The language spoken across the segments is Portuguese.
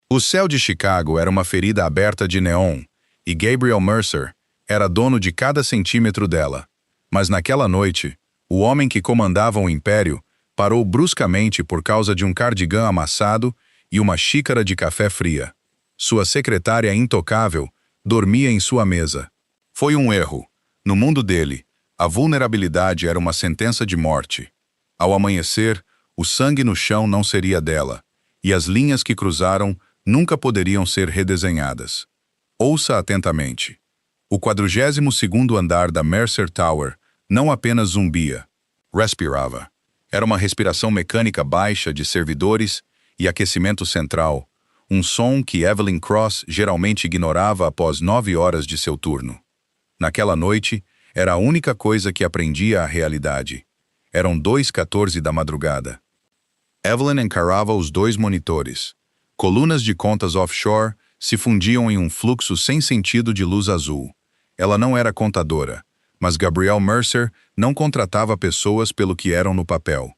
O céu de Chicago era uma ferida aberta de neon, e Gabriel Mercer era dono de cada centímetro dela. Mas naquela noite, o homem que comandava o império parou bruscamente por causa de um cardigã amassado e uma xícara de café fria. Sua secretária intocável dormia em sua mesa. Foi um erro. No mundo dele, a vulnerabilidade era uma sentença de morte. Ao amanhecer, o sangue no chão não seria dela, e as linhas que cruzaram nunca poderiam ser redesenhadas. Ouça atentamente. O 42º andar da Mercer Tower não apenas zumbia, respirava. Era uma respiração mecânica baixa de servidores e aquecimento central, um som que Evelyn Cross geralmente ignorava após 9 horas de seu turno. Naquela noite, era a única coisa que aprendia a realidade. Eram 2:14 da madrugada. Evelyn encarava os 2 monitores. Colunas de contas offshore se fundiam em um fluxo sem sentido de luz azul. Ela não era contadora, mas Gabriel Mercer não contratava pessoas pelo que eram no papel.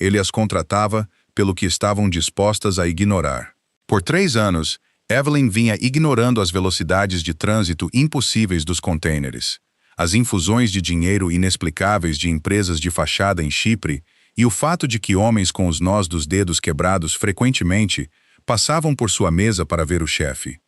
Ele as contratava pelo que estavam dispostas a ignorar. Por 3 anos, Evelyn vinha ignorando as velocidades de trânsito impossíveis dos contêineres, as infusões de dinheiro inexplicáveis de empresas de fachada em Chipre e o fato de que homens com os nós dos dedos quebrados frequentemente passavam por sua mesa para ver o chefe.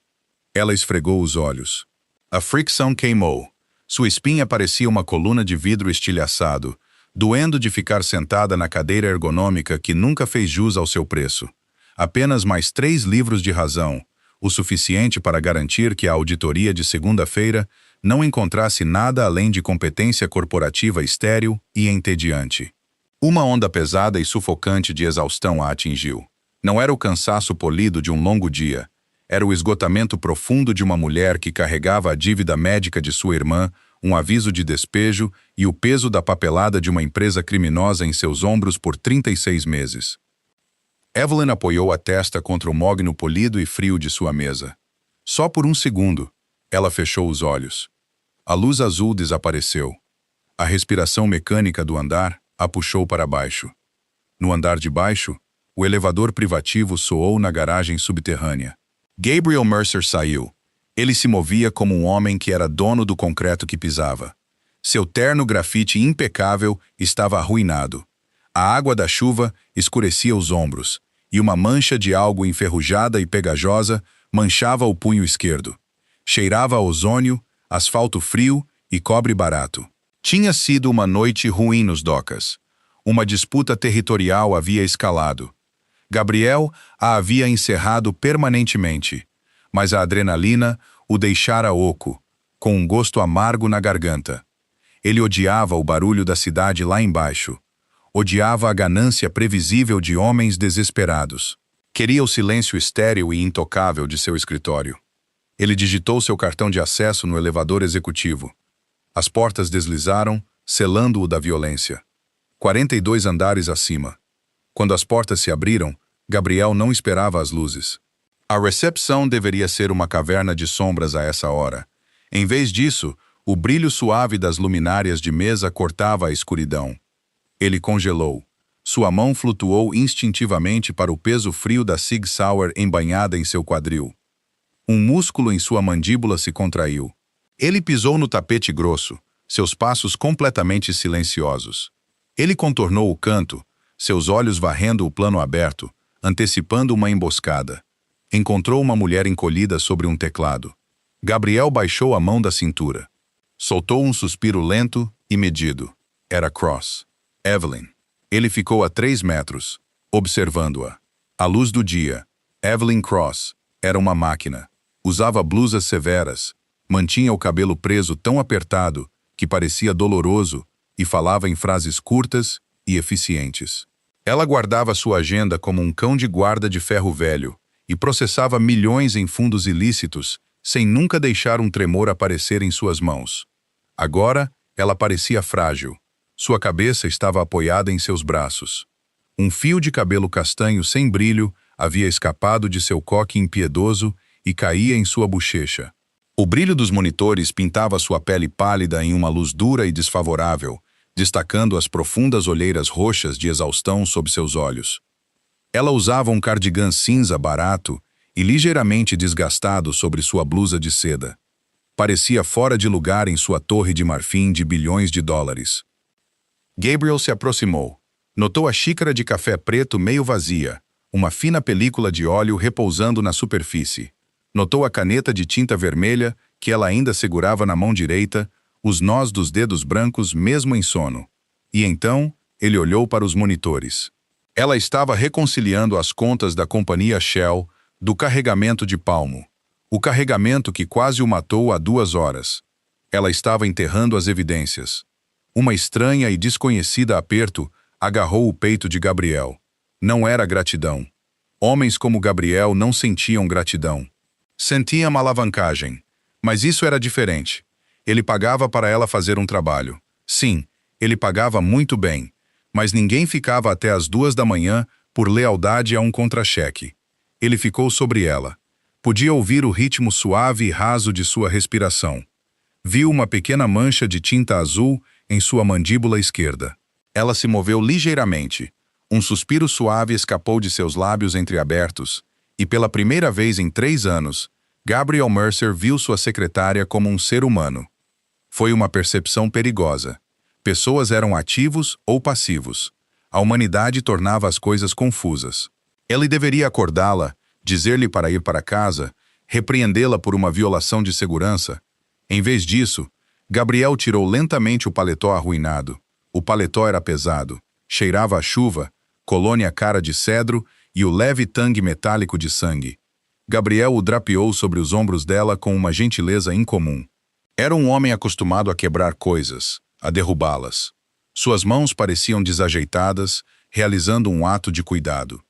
Ela esfregou os olhos. A fricção queimou. Sua espinha parecia uma coluna de vidro estilhaçado, doendo de ficar sentada na cadeira ergonômica que nunca fez jus ao seu preço. Apenas mais 3 livros de razão, o suficiente para garantir que a auditoria de segunda-feira não encontrasse nada além de competência corporativa estéril e entediante. Uma onda pesada e sufocante de exaustão a atingiu. Não era o cansaço polido de um longo dia. Era o esgotamento profundo de uma mulher que carregava a dívida médica de sua irmã, um aviso de despejo e o peso da papelada de uma empresa criminosa em seus ombros por 36 meses. Evelyn apoiou a testa contra o mogno polido e frio de sua mesa. Só por um segundo, ela fechou os olhos. A luz azul desapareceu. A respiração mecânica do andar a puxou para baixo. No andar de baixo, o elevador privativo soou na garagem subterrânea. Gabriel Mercer saiu. Ele se movia como um homem que era dono do concreto que pisava. Seu terno grafite impecável estava arruinado. A água da chuva escurecia os ombros, e uma mancha de algo enferrujada e pegajosa manchava o punho esquerdo. Cheirava a ozônio, asfalto frio e cobre barato. Tinha sido uma noite ruim nos docas. Uma disputa territorial havia escalado. Gabriel a havia encerrado permanentemente, mas a adrenalina o deixara oco, com um gosto amargo na garganta. Ele odiava o barulho da cidade lá embaixo. Odiava a ganância previsível de homens desesperados. Queria o silêncio estéril e intocável de seu escritório. Ele digitou seu cartão de acesso no elevador executivo. As portas deslizaram, selando-o da violência. 42 andares acima. Quando as portas se abriram, Gabriel não esperava as luzes. A recepção deveria ser uma caverna de sombras a essa hora. Em vez disso, o brilho suave das luminárias de mesa cortava a escuridão. Ele congelou. Sua mão flutuou instintivamente para o peso frio da Sig Sauer embanhada em seu quadril. Um músculo em sua mandíbula se contraiu. Ele pisou no tapete grosso, seus passos completamente silenciosos. Ele contornou o canto, seus olhos varrendo o plano aberto, antecipando uma emboscada. Encontrou uma mulher encolhida sobre um teclado. Gabriel baixou a mão da cintura. Soltou um suspiro lento e medido. Era Cross. Evelyn. Ele ficou a 3 metros, observando-a. À luz do dia, Evelyn Cross era uma máquina. Usava blusas severas, mantinha o cabelo preso tão apertado que parecia doloroso e falava em frases curtas e eficientes. Ela guardava sua agenda como um cão de guarda de ferro velho e processava milhões em fundos ilícitos sem nunca deixar um tremor aparecer em suas mãos. Agora, ela parecia frágil. Sua cabeça estava apoiada em seus braços. Um fio de cabelo castanho sem brilho havia escapado de seu coque impiedoso e caía em sua bochecha. O brilho dos monitores pintava sua pele pálida em uma luz dura e desfavorável, destacando as profundas olheiras roxas de exaustão sob seus olhos. Ela usava um cardigã cinza barato e ligeiramente desgastado sobre sua blusa de seda. Parecia fora de lugar em sua torre de marfim de bilhões de dólares. Gabriel se aproximou. Notou a xícara de café preto meio vazia, uma fina película de óleo repousando na superfície. Notou a caneta de tinta vermelha, que ela ainda segurava na mão direita, os nós dos dedos brancos mesmo em sono. E então, ele olhou para os monitores. Ela estava reconciliando as contas da companhia Shell, do carregamento de Palmo. O carregamento que quase o matou há 2 horas. Ela estava enterrando as evidências. Uma estranha e desconhecida aperto agarrou o peito de Gabriel. Não era gratidão. Homens como Gabriel não sentiam gratidão. Sentiam alavancagem. Mas isso era diferente. Ele pagava para ela fazer um trabalho. Sim, ele pagava muito bem. Mas ninguém ficava até as 2 da manhã por lealdade a um contra-cheque. Ele ficou sobre ela. Podia ouvir o ritmo suave e raso de sua respiração. Viu uma pequena mancha de tinta azul em sua mandíbula esquerda. Ela se moveu ligeiramente. Um suspiro suave escapou de seus lábios entreabertos, e pela primeira vez em 3 anos, Gabriel Mercer viu sua secretária como um ser humano. Foi uma percepção perigosa. Pessoas eram ativos ou passivos. A humanidade tornava as coisas confusas. Ele deveria acordá-la, dizer-lhe para ir para casa, repreendê-la por uma violação de segurança. Em vez disso, Gabriel tirou lentamente o paletó arruinado. O paletó era pesado, cheirava a chuva, colônia cara de cedro e o leve tangue metálico de sangue. Gabriel o drapeou sobre os ombros dela com uma gentileza incomum. Era um homem acostumado a quebrar coisas, a derrubá-las. Suas mãos pareciam desajeitadas, realizando um ato de cuidado.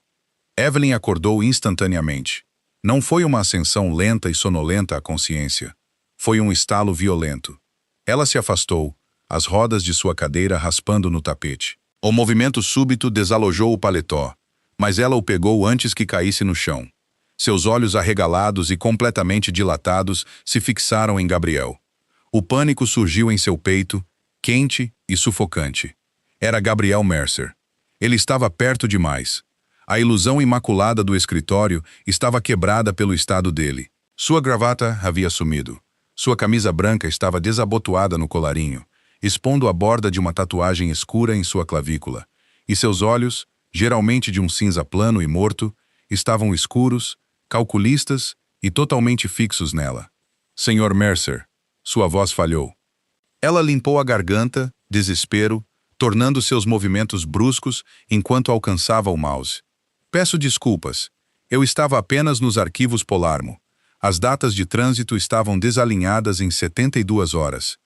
Evelyn acordou instantaneamente. Não foi uma ascensão lenta e sonolenta à consciência. Foi um estalo violento. Ela se afastou, as rodas de sua cadeira raspando no tapete. O movimento súbito desalojou o paletó, mas ela o pegou antes que caísse no chão. Seus olhos arregalados e completamente dilatados se fixaram em Gabriel. O pânico surgiu em seu peito, quente e sufocante. Era Gabriel Mercer. Ele estava perto demais. A ilusão imaculada do escritório estava quebrada pelo estado dele. Sua gravata havia sumido. Sua camisa branca estava desabotoada no colarinho, expondo a borda de uma tatuagem escura em sua clavícula. E seus olhos, geralmente de um cinza plano e morto, estavam escuros, calculistas e totalmente fixos nela. Senhor Mercer, sua voz falhou. Ela limpou a garganta, desespero, tornando seus movimentos bruscos enquanto alcançava o mouse. Peço desculpas. Eu estava apenas nos arquivos Polarmo. As datas de trânsito estavam desalinhadas em 72 horas.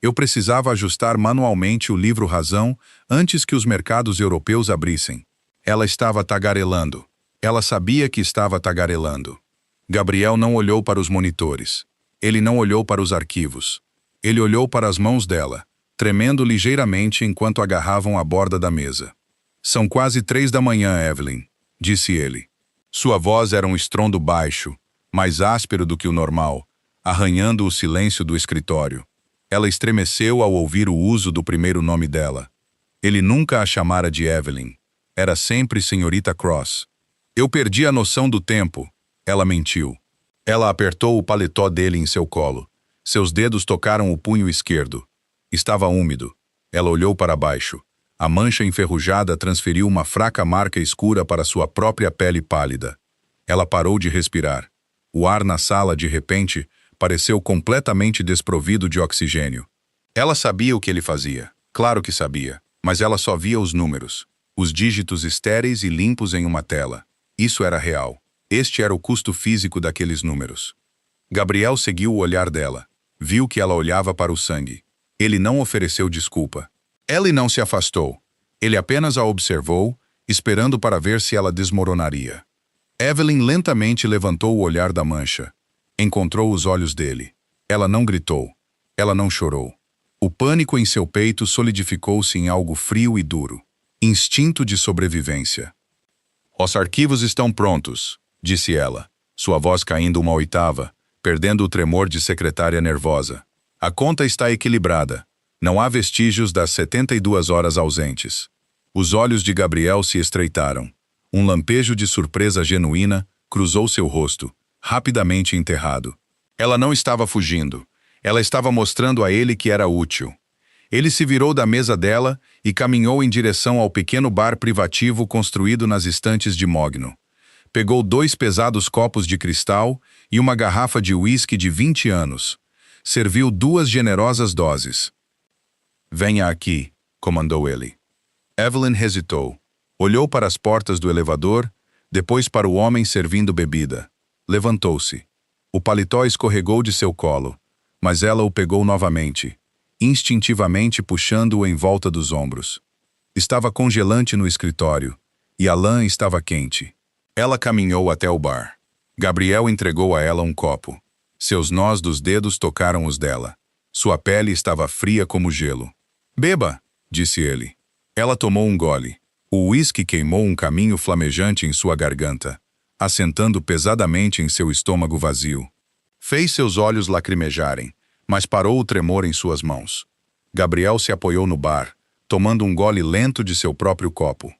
Eu precisava ajustar manualmente o livro Razão antes que os mercados europeus abrissem. Ela estava tagarelando. Ela sabia que estava tagarelando. Gabriel não olhou para os monitores. Ele não olhou para os arquivos. Ele olhou para as mãos dela, tremendo ligeiramente enquanto agarravam a borda da mesa. São quase 3 da manhã, Evelyn, disse ele. Sua voz era um estrondo baixo, mais áspero do que o normal, arranhando o silêncio do escritório. Ela estremeceu ao ouvir o uso do primeiro nome dela. Ele nunca a chamara de Evelyn. Era sempre Senhorita Cross. Eu perdi a noção do tempo. Ela mentiu. Ela apertou o paletó dele em seu colo. Seus dedos tocaram o punho esquerdo. Estava úmido. Ela olhou para baixo. A mancha enferrujada transferiu uma fraca marca escura para sua própria pele pálida. Ela parou de respirar. O ar na sala, de repente, pareceu completamente desprovido de oxigênio. Ela sabia o que ele fazia. Claro que sabia. Mas ela só via os números. Os dígitos estéreis e limpos em uma tela. Isso era real. Este era o custo físico daqueles números. Gabriel seguiu o olhar dela. Viu que ela olhava para o sangue. Ele não ofereceu desculpa. Ela não se afastou. Ele apenas a observou, esperando para ver se ela desmoronaria. Evelyn lentamente levantou o olhar da mancha. Encontrou os olhos dele. Ela não gritou. Ela não chorou. O pânico em seu peito solidificou-se em algo frio e duro. Instinto de sobrevivência. Os arquivos estão prontos, disse ela, sua voz caindo uma oitava, perdendo o tremor de secretária nervosa. A conta está equilibrada. Não há vestígios das 72 horas ausentes. Os olhos de Gabriel se estreitaram. Um lampejo de surpresa genuína, cruzou seu rosto, rapidamente enterrado. Ela não estava fugindo. Ela estava mostrando a ele que era útil. Ele se virou da mesa dela e caminhou em direção ao pequeno bar privativo construído nas estantes de mogno. Pegou 2 pesados copos de cristal e uma garrafa de uísque de 20 anos. Serviu 2 generosas doses. "Venha aqui", comandou ele. Evelyn hesitou. Olhou para as portas do elevador, depois para o homem servindo bebida. Levantou-se. O paletó escorregou de seu colo, mas ela o pegou novamente, instintivamente puxando-o em volta dos ombros. Estava congelante no escritório, e a lã estava quente. Ela caminhou até o bar. Gabriel entregou a ela um copo. Seus nós dos dedos tocaram os dela. Sua pele estava fria como gelo. "Beba", disse ele. Ela tomou um gole. O uísque queimou um caminho flamejante em sua garganta, assentando pesadamente em seu estômago vazio. Fez seus olhos lacrimejarem, mas parou o tremor em suas mãos. Gabriel se apoiou no bar, tomando um gole lento de seu próprio copo.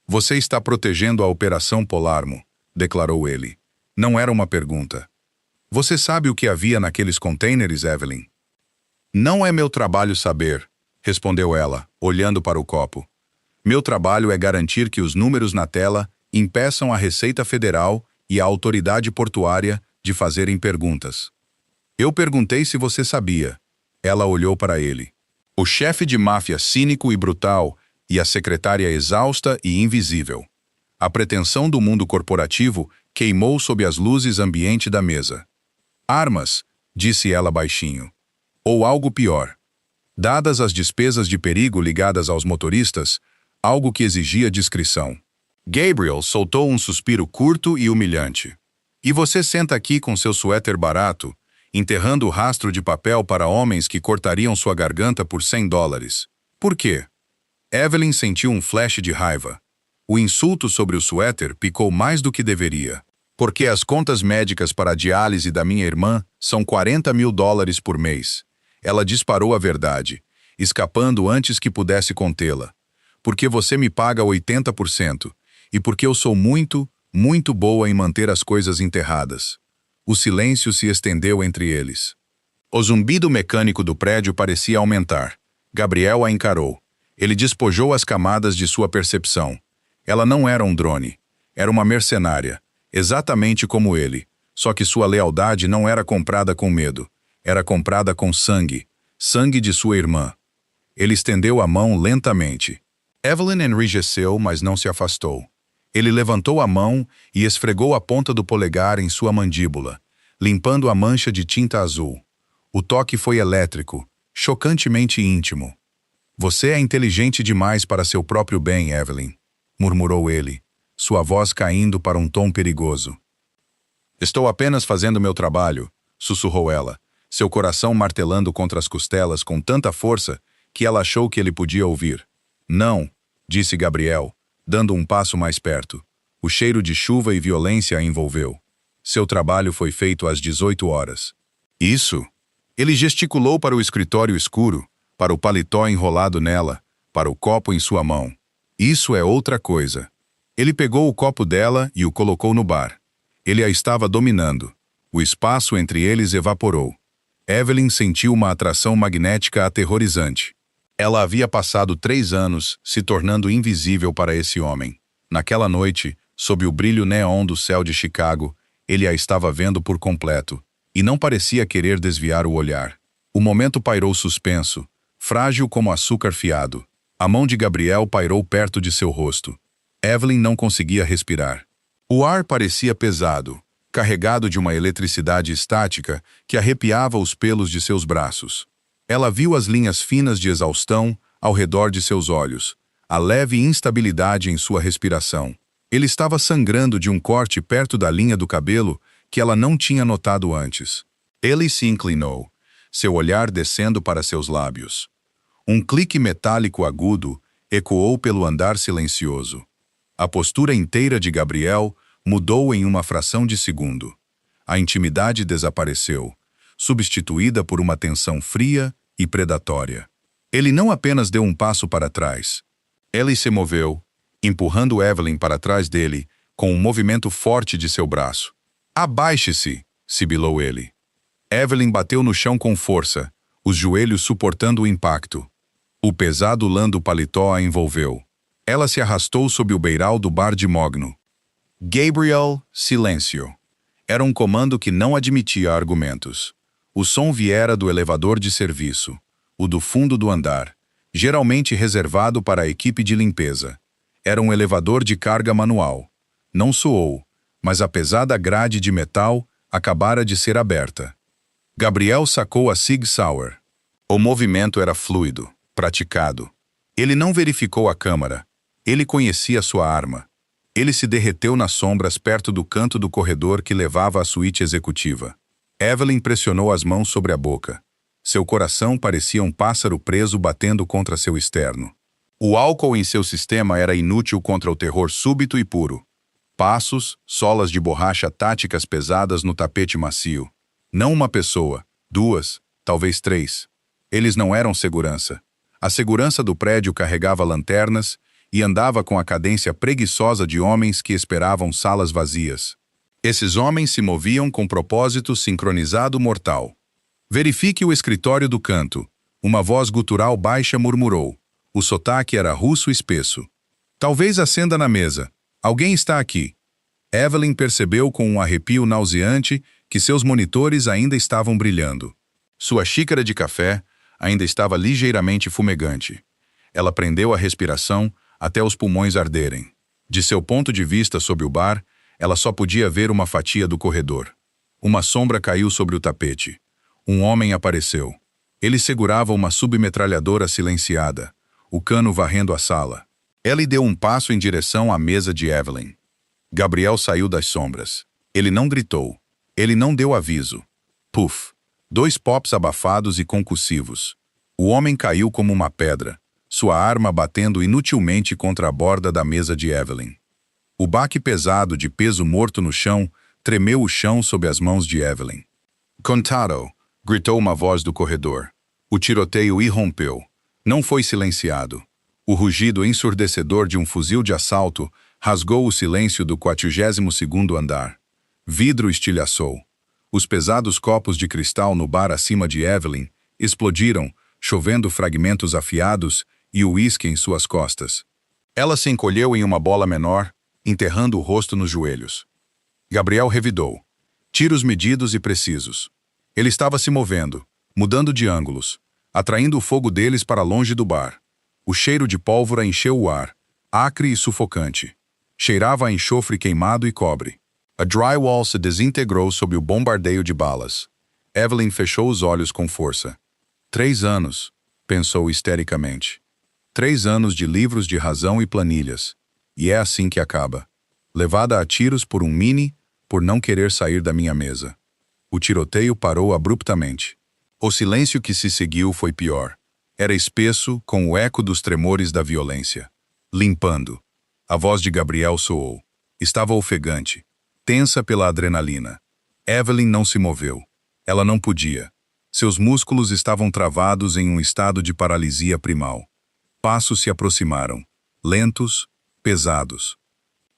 "Você está protegendo a Operação Polarmo", declarou ele. Não era uma pergunta. "Você sabe o que havia naqueles contêineres, Evelyn?" "Não é meu trabalho saber", respondeu ela, olhando para o copo. "Meu trabalho é garantir que os números na tela impeçam a Receita Federal e a Autoridade Portuária de fazerem perguntas." "Eu perguntei se você sabia." Ela olhou para ele. O chefe de máfia cínico e brutal e a secretária exausta e invisível. A pretensão do mundo corporativo queimou sob as luzes ambiente da mesa. "Armas", disse ela baixinho. "Ou algo pior. Dadas as despesas de perigo ligadas aos motoristas, algo que exigia discrição." Gabriel soltou um suspiro curto e humilhante. "E você senta aqui com seu suéter barato, enterrando o rastro de papel para homens que cortariam sua garganta por $100. Por quê?" Evelyn sentiu um flash de raiva. O insulto sobre o suéter picou mais do que deveria. "Porque as contas médicas para a diálise da minha irmã são $40 mil por mês." Ela disparou a verdade, escapando antes que pudesse contê-la. "Porque você me paga 80%, e porque eu sou muito, muito boa em manter as coisas enterradas." O silêncio se estendeu entre eles. O zumbido mecânico do prédio parecia aumentar. Gabriel a encarou. Ele despojou as camadas de sua percepção. Ela não era um drone. Era uma mercenária, exatamente como ele, só que sua lealdade não era comprada com medo. Era comprada com sangue, sangue de sua irmã. Ele estendeu a mão lentamente. Evelyn enrijeceu, mas não se afastou. Ele levantou a mão e esfregou a ponta do polegar em sua mandíbula, limpando a mancha de tinta azul. O toque foi elétrico, chocantemente íntimo. "Você é inteligente demais para seu próprio bem, Evelyn", murmurou ele, sua voz caindo para um tom perigoso. "Estou apenas fazendo meu trabalho", sussurrou ela, seu coração martelando contra as costelas com tanta força que ela achou que ele podia ouvir. "Não", disse Gabriel, dando um passo mais perto. O cheiro de chuva e violência a envolveu. Seu trabalho foi feito às 18 horas. "Isso?" Ele gesticulou para o escritório escuro, para o paletó enrolado nela, para o copo em sua mão. "Isso é outra coisa." Ele pegou o copo dela e o colocou no bar. Ele a estava dominando. O espaço entre eles evaporou. Evelyn sentiu uma atração magnética aterrorizante. Ela havia passado 3 anos se tornando invisível para esse homem. Naquela noite, sob o brilho neon do céu de Chicago, ele a estava vendo por completo, e não parecia querer desviar o olhar. O momento pairou suspenso, frágil como açúcar fiado. A mão de Gabriel pairou perto de seu rosto. Evelyn não conseguia respirar. O ar parecia pesado, carregado de uma eletricidade estática que arrepiava os pelos de seus braços. Ela viu as linhas finas de exaustão ao redor de seus olhos, a leve instabilidade em sua respiração. Ele estava sangrando de um corte perto da linha do cabelo que ela não tinha notado antes. Ele se inclinou, seu olhar descendo para seus lábios. Um clique metálico agudo ecoou pelo andar silencioso. A postura inteira de Gabriel mudou em uma fração de segundo. A intimidade desapareceu, substituída por uma tensão fria e predatória. Ele não apenas deu um passo para trás. Ele se moveu, empurrando Evelyn para trás dele, com um movimento forte de seu braço. "Abaixe-se", sibilou ele. Evelyn bateu no chão com força, os joelhos suportando o impacto. O pesado lã do paletó a envolveu. Ela se arrastou sob o beiral do bar de mogno. "Gabriel, silêncio." Era um comando que não admitia argumentos. O som viera do elevador de serviço, o do fundo do andar, geralmente reservado para a equipe de limpeza. Era um elevador de carga manual. Não soou, mas a pesada grade de metal acabara de ser aberta. Gabriel sacou a Sig Sauer. O movimento era fluido, praticado. Ele não verificou a câmara. Ele conhecia sua arma. Ele se derreteu nas sombras perto do canto do corredor que levava à suíte executiva. Evelyn pressionou as mãos sobre a boca. Seu coração parecia um pássaro preso batendo contra seu externo. O álcool em seu sistema era inútil contra o terror súbito e puro. Passos, solas de borracha táticas pesadas no tapete macio. Não uma pessoa, duas, talvez três. Eles não eram segurança. A segurança do prédio carregava lanternas e andava com a cadência preguiçosa de homens que esperavam salas vazias. Esses homens se moviam com propósito sincronizado mortal. "Verifique o escritório do canto." Uma voz gutural baixa murmurou. O sotaque era russo espesso. "Talvez acenda na mesa. Alguém está aqui." Evelyn percebeu com um arrepio nauseante que seus monitores ainda estavam brilhando. Sua xícara de café ainda estava ligeiramente fumegante. Ela prendeu a respiração até os pulmões arderem. De seu ponto de vista sob o bar, ela só podia ver uma fatia do corredor. Uma sombra caiu sobre o tapete. Um homem apareceu. Ele segurava uma submetralhadora silenciada, o cano varrendo a sala. Ela deu um passo em direção à mesa de Evelyn. Gabriel saiu das sombras. Ele não gritou. Ele não deu aviso. Puf! 2 pops abafados e concussivos. O homem caiu como uma pedra, sua arma batendo inutilmente contra a borda da mesa de Evelyn. O baque pesado de peso morto no chão tremeu o chão sob as mãos de Evelyn. "Contado!" gritou uma voz do corredor. O tiroteio irrompeu. Não foi silenciado. O rugido ensurdecedor de um fuzil de assalto rasgou o silêncio do 42º andar. Vidro estilhaçou. Os pesados copos de cristal no bar acima de Evelyn explodiram, chovendo fragmentos afiados e o uísque em suas costas. Ela se encolheu em uma bola menor, enterrando o rosto nos joelhos. Gabriel revidou. Tiros medidos e precisos. Ele estava se movendo, mudando de ângulos, atraindo o fogo deles para longe do bar. O cheiro de pólvora encheu o ar, acre e sufocante. Cheirava a enxofre queimado e cobre. A drywall se desintegrou sob o bombardeio de balas. Evelyn fechou os olhos com força. 3 anos, pensou histericamente. 3 anos de livros de razão e planilhas. E é assim que acaba. Levada a tiros por um mini, por não querer sair da minha mesa. O tiroteio parou abruptamente. O silêncio que se seguiu foi pior. Era espesso, com o eco dos tremores da violência. Limpando. A voz de Gabriel soou. Estava ofegante, tensa pela adrenalina. Evelyn não se moveu. Ela não podia. Seus músculos estavam travados em um estado de paralisia primal. Passos se aproximaram, lentos, pesados.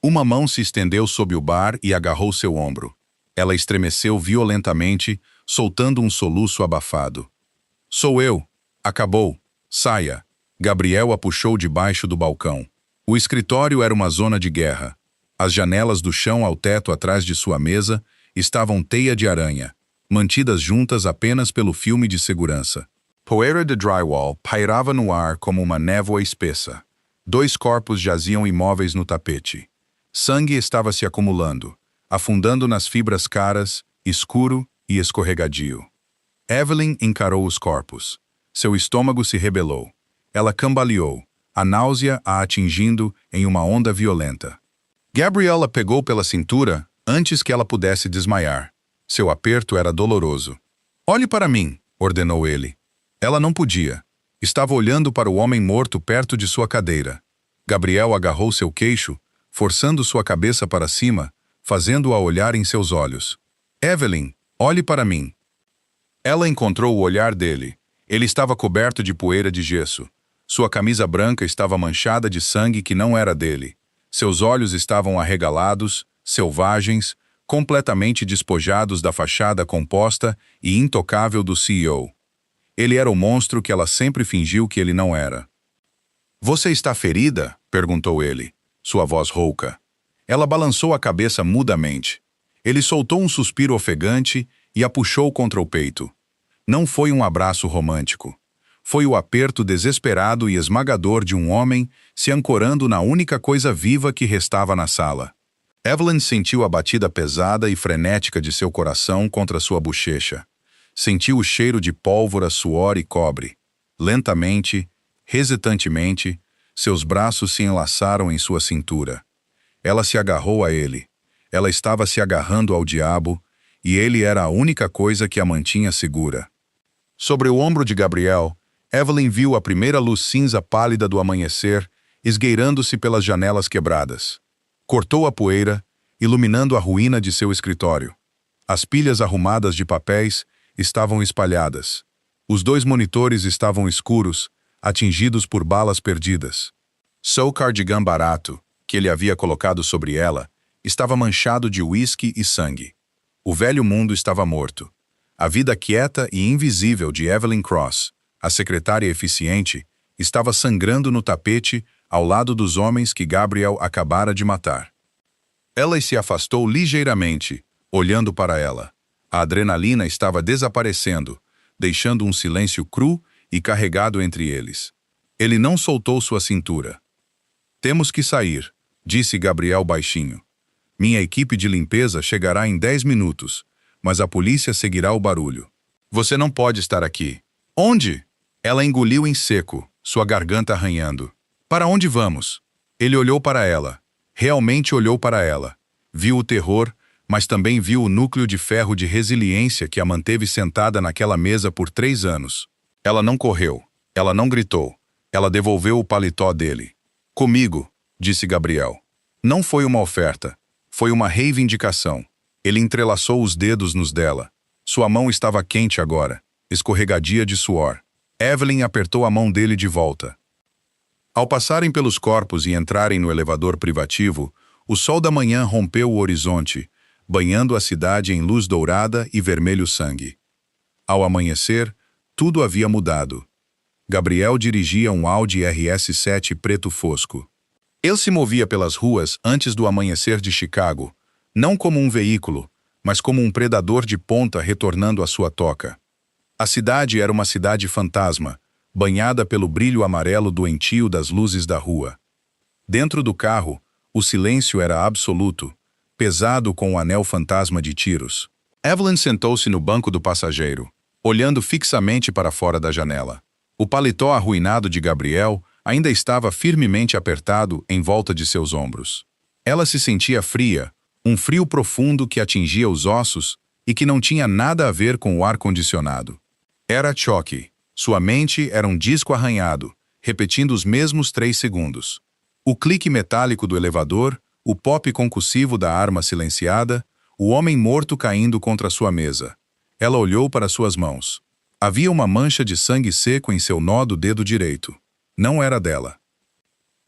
Uma mão se estendeu sob o bar e agarrou seu ombro. Ela estremeceu violentamente, soltando um soluço abafado. "Sou eu. Acabou. Saia." Gabriel a puxou debaixo do balcão. O escritório era uma zona de guerra. As janelas do chão ao teto atrás de sua mesa estavam teia de aranha, mantidas juntas apenas pelo filme de segurança. Poeira de drywall pairava no ar como uma névoa espessa. 2 corpos jaziam imóveis no tapete. Sangue estava se acumulando, afundando nas fibras caras, escuro e escorregadio. Evelyn encarou os corpos. Seu estômago se rebelou. Ela cambaleou, a náusea a atingindo em uma onda violenta. Gabriel a pegou pela cintura antes que ela pudesse desmaiar. Seu aperto era doloroso. "Olhe para mim", ordenou ele. Ela não podia. Estava olhando para o homem morto perto de sua cadeira. Gabriel agarrou seu queixo, forçando sua cabeça para cima, fazendo-a olhar em seus olhos. "Evelyn, olhe para mim." Ela encontrou o olhar dele. Ele estava coberto de poeira de gesso. Sua camisa branca estava manchada de sangue que não era dele. Seus olhos estavam arregalados, selvagens, completamente despojados da fachada composta e intocável do CEO. Ele era o monstro que ela sempre fingiu que ele não era. "Você está ferida?" perguntou ele, sua voz rouca. Ela balançou a cabeça mudamente. Ele soltou um suspiro ofegante e a puxou contra o peito. Não foi um abraço romântico. Foi o aperto desesperado e esmagador de um homem se ancorando na única coisa viva que restava na sala. Evelyn sentiu a batida pesada e frenética de seu coração contra sua bochecha. Sentiu o cheiro de pólvora, suor e cobre. Lentamente, hesitantemente, seus braços se enlaçaram em sua cintura. Ela se agarrou a ele. Ela estava se agarrando ao diabo, e ele era a única coisa que a mantinha segura. Sobre o ombro de Gabriel, Evelyn viu a primeira luz cinza pálida do amanhecer esgueirando-se pelas janelas quebradas. Cortou a poeira, iluminando a ruína de seu escritório. As pilhas arrumadas de papéis estavam espalhadas. Os 2 monitores estavam escuros, atingidos por balas perdidas. Seu cardigan barato, que ele havia colocado sobre ela, estava manchado de uísque e sangue. O velho mundo estava morto. A vida quieta e invisível de Evelyn Cross, a secretária eficiente, estava sangrando no tapete ao lado dos homens que Gabriel acabara de matar. Ela se afastou ligeiramente, olhando para ela. A adrenalina estava desaparecendo, deixando um silêncio cru e carregado entre eles. Ele não soltou sua cintura. "Temos que sair", disse Gabriel baixinho. "Minha equipe de limpeza chegará em 10 minutos, mas a polícia seguirá o barulho. Você não pode estar aqui." "Onde?" Ela engoliu em seco, sua garganta arranhando. "Para onde vamos?" Ele olhou para ela. Realmente olhou para ela. Viu o terror, mas também viu o núcleo de ferro de resiliência que a manteve sentada naquela mesa por 3 anos. Ela não correu. Ela não gritou. Ela devolveu o paletó dele. "Comigo", disse Gabriel. Não foi uma oferta. Foi uma reivindicação. Ele entrelaçou os dedos nos dela. Sua mão estava quente agora, escorregadia de suor. Evelyn apertou a mão dele de volta. Ao passarem pelos corpos e entrarem no elevador privativo, o sol da manhã rompeu o horizonte, banhando a cidade em luz dourada e vermelho sangue. Ao amanhecer, tudo havia mudado. Gabriel dirigia um Audi RS7 preto fosco. Ele se movia pelas ruas antes do amanhecer de Chicago, não como um veículo, mas como um predador de ponta retornando à sua toca. A cidade era uma cidade fantasma, banhada pelo brilho amarelo doentio das luzes da rua. Dentro do carro, o silêncio era absoluto, pesado com o anel fantasma de tiros. Evelyn sentou-se no banco do passageiro, olhando fixamente para fora da janela. O paletó arruinado de Gabriel ainda estava firmemente apertado em volta de seus ombros. Ela se sentia fria, um frio profundo que atingia os ossos e que não tinha nada a ver com o ar-condicionado. Era choque. Sua mente era um disco arranhado, repetindo os mesmos 3 segundos. O clique metálico do elevador, o pop concussivo da arma silenciada, o homem morto caindo contra sua mesa. Ela olhou para suas mãos. Havia uma mancha de sangue seco em seu nó do dedo direito. Não era dela.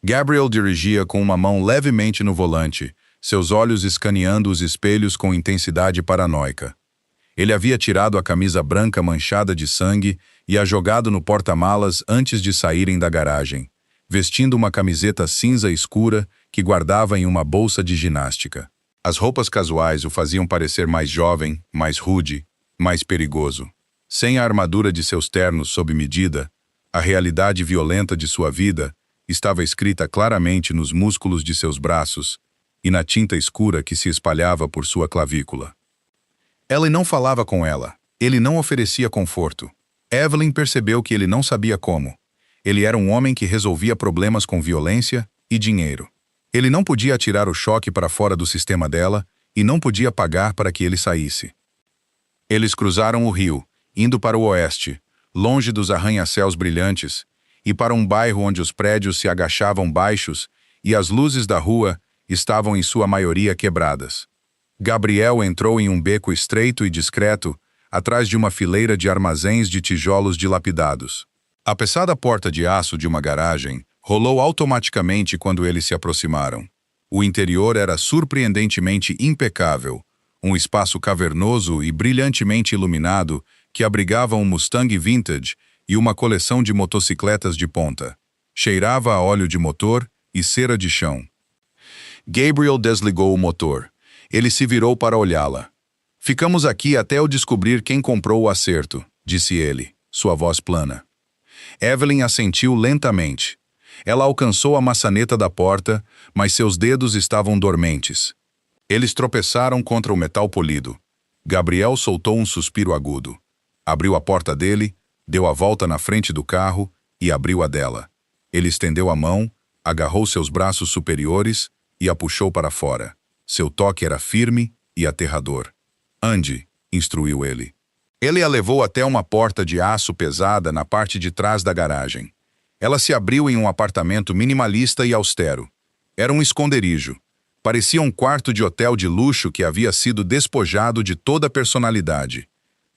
Gabriel dirigia com uma mão levemente no volante, seus olhos escaneando os espelhos com intensidade paranoica. Ele havia tirado a camisa branca manchada de sangue e a jogado no porta-malas antes de saírem da garagem, vestindo uma camiseta cinza escura que guardava em uma bolsa de ginástica. As roupas casuais o faziam parecer mais jovem, mais rude, mais perigoso. Sem a armadura de seus ternos sob medida, a realidade violenta de sua vida estava escrita claramente nos músculos de seus braços e na tinta escura que se espalhava por sua clavícula. Ele não falava com ela. Ele não oferecia conforto. Evelyn percebeu que ele não sabia como. Ele era um homem que resolvia problemas com violência e dinheiro. Ele não podia atirar o choque para fora do sistema dela e não podia pagar para que ele saísse. Eles cruzaram o rio, indo para o oeste, longe dos arranha-céus brilhantes, e para um bairro onde os prédios se agachavam baixos e as luzes da rua estavam em sua maioria quebradas. Gabriel entrou em um beco estreito e discreto, atrás de uma fileira de armazéns de tijolos dilapidados. A pesada porta de aço de uma garagem rolou automaticamente quando eles se aproximaram. O interior era surpreendentemente impecável, um espaço cavernoso e brilhantemente iluminado que abrigava um Mustang vintage e uma coleção de motocicletas de ponta. Cheirava a óleo de motor e cera de chão. Gabriel desligou o motor. Ele se virou para olhá-la. Ficamos aqui até eu descobrir quem comprou o acerto, disse ele, sua voz plana. Evelyn assentiu lentamente. Ela alcançou a maçaneta da porta, mas seus dedos estavam dormentes. Eles tropeçaram contra o metal polido. Gabriel soltou um suspiro agudo. Abriu a porta dele, deu a volta na frente do carro e abriu a dela. Ele estendeu a mão, agarrou seus braços superiores e a puxou para fora. Seu toque era firme e aterrador. Ande, instruiu ele. Ele a levou até uma porta de aço pesada na parte de trás da garagem. Ela se abriu em um apartamento minimalista e austero. Era um esconderijo. Parecia um quarto de hotel de luxo que havia sido despojado de toda a personalidade.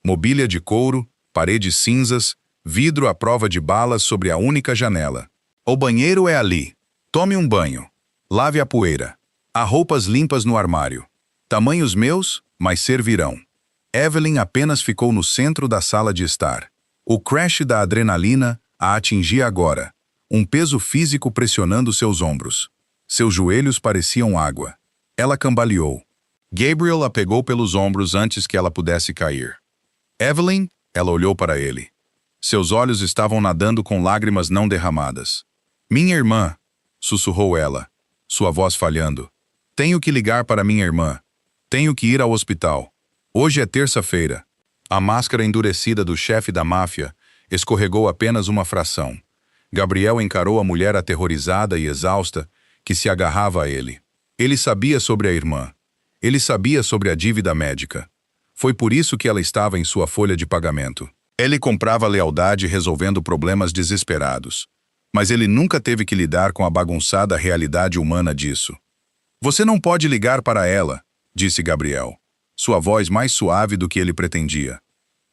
Mobília de couro, paredes cinzas, vidro à prova de balas sobre a única janela. O banheiro é ali. Tome um banho. Lave a poeira. Há roupas limpas no armário. Tamanhos meus, mas servirão. Evelyn apenas ficou no centro da sala de estar. O crash da adrenalina a atingia agora, um peso físico pressionando seus ombros. Seus joelhos pareciam água. Ela cambaleou. Gabriel a pegou pelos ombros antes que ela pudesse cair. Evelyn, ela olhou para ele. Seus olhos estavam nadando com lágrimas não derramadas. Minha irmã, sussurrou ela, sua voz falhando. Tenho que ligar para minha irmã. Tenho que ir ao hospital. Hoje é terça-feira. A máscara endurecida do chefe da máfia escorregou apenas uma fração. Gabriel encarou a mulher aterrorizada e exausta que se agarrava a ele. Ele sabia sobre a irmã. Ele sabia sobre a dívida médica. Foi por isso que ela estava em sua folha de pagamento. Ele comprava lealdade resolvendo problemas desesperados. Mas ele nunca teve que lidar com a bagunçada realidade humana disso. Você não pode ligar para ela, disse Gabriel, sua voz mais suave do que ele pretendia.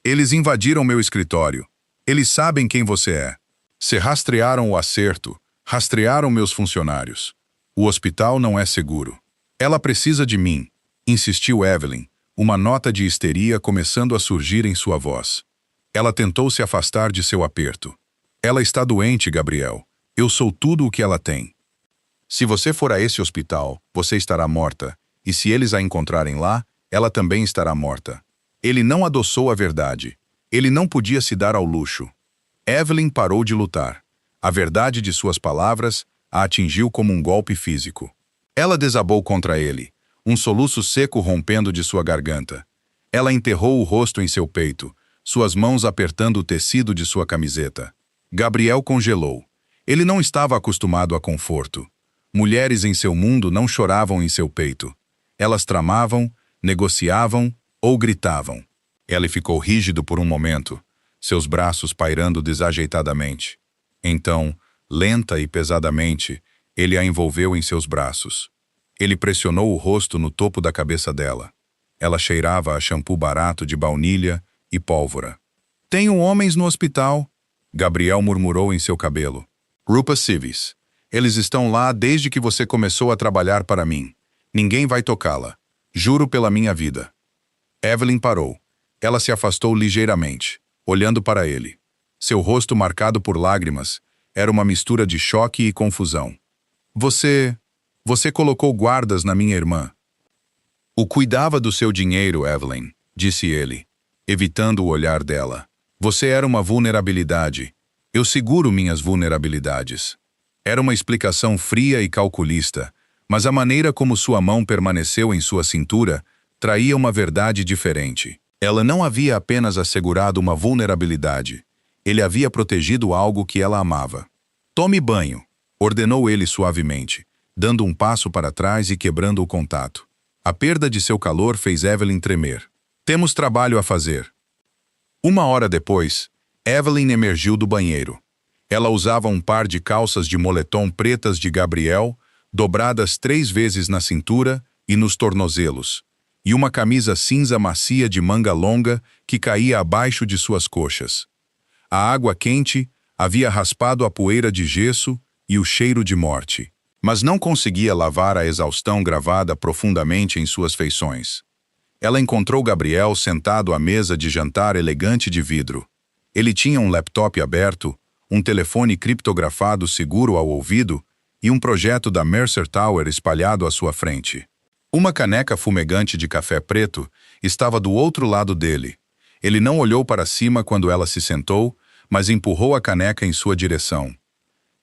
Eles invadiram meu escritório. Eles sabem quem você é. Se rastrearam o acerto, rastrearam meus funcionários. O hospital não é seguro. Ela precisa de mim, insistiu Evelyn, uma nota de histeria começando a surgir em sua voz. Ela tentou se afastar de seu aperto. Ela está doente, Gabriel. Eu sou tudo o que ela tem. Se você for a esse hospital, você estará morta, e se eles a encontrarem lá, ela também estará morta. Ele não adoçou a verdade. Ele não podia se dar ao luxo. Evelyn parou de lutar. A verdade de suas palavras a atingiu como um golpe físico. Ela desabou contra ele, um soluço seco rompendo de sua garganta. Ela enterrou o rosto em seu peito, suas mãos apertando o tecido de sua camiseta. Gabriel congelou. Ele não estava acostumado a conforto. Mulheres em seu mundo não choravam em seu peito. Elas tramavam, negociavam ou gritavam. Ele ficou rígido por um momento, seus braços pairando desajeitadamente. Então, lenta e pesadamente, ele a envolveu em seus braços. Ele pressionou o rosto no topo da cabeça dela. Ela cheirava a shampoo barato de baunilha e pólvora. Tenho homens no hospital, Gabriel murmurou em seu cabelo. Rupa Civis. Eles estão lá desde que você começou a trabalhar para mim. Ninguém vai tocá-la. Juro pela minha vida. Evelyn parou. Ela se afastou ligeiramente, olhando para ele. Seu rosto marcado por lágrimas era uma mistura de choque e confusão. Você colocou guardas na minha irmã. O cuidava do seu dinheiro, Evelyn, disse ele, evitando o olhar dela. Você era uma vulnerabilidade. Eu seguro minhas vulnerabilidades. Era uma explicação fria e calculista, mas a maneira como sua mão permaneceu em sua cintura traía uma verdade diferente. Ela não havia apenas assegurado uma vulnerabilidade. Ele havia protegido algo que ela amava. Tome banho, ordenou ele suavemente, dando um passo para trás e quebrando o contato. A perda de seu calor fez Evelyn tremer. Temos trabalho a fazer. 1 hora depois, Evelyn emergiu do banheiro. Ela usava um par de calças de moletom pretas de Gabriel, dobradas 3 vezes na cintura e nos tornozelos, e uma camisa cinza macia de manga longa que caía abaixo de suas coxas. A água quente havia raspado a poeira de gesso e o cheiro de morte. mas não conseguia lavar a exaustão gravada profundamente em suas feições. Ela encontrou Gabriel sentado à mesa de jantar elegante de vidro. Ele tinha um laptop aberto, um telefone criptografado seguro ao ouvido e um projeto da Mercer Tower espalhado à sua frente. Uma caneca fumegante de café preto estava do outro lado dele. Ele não olhou para cima quando ela se sentou, mas empurrou a caneca em sua direção.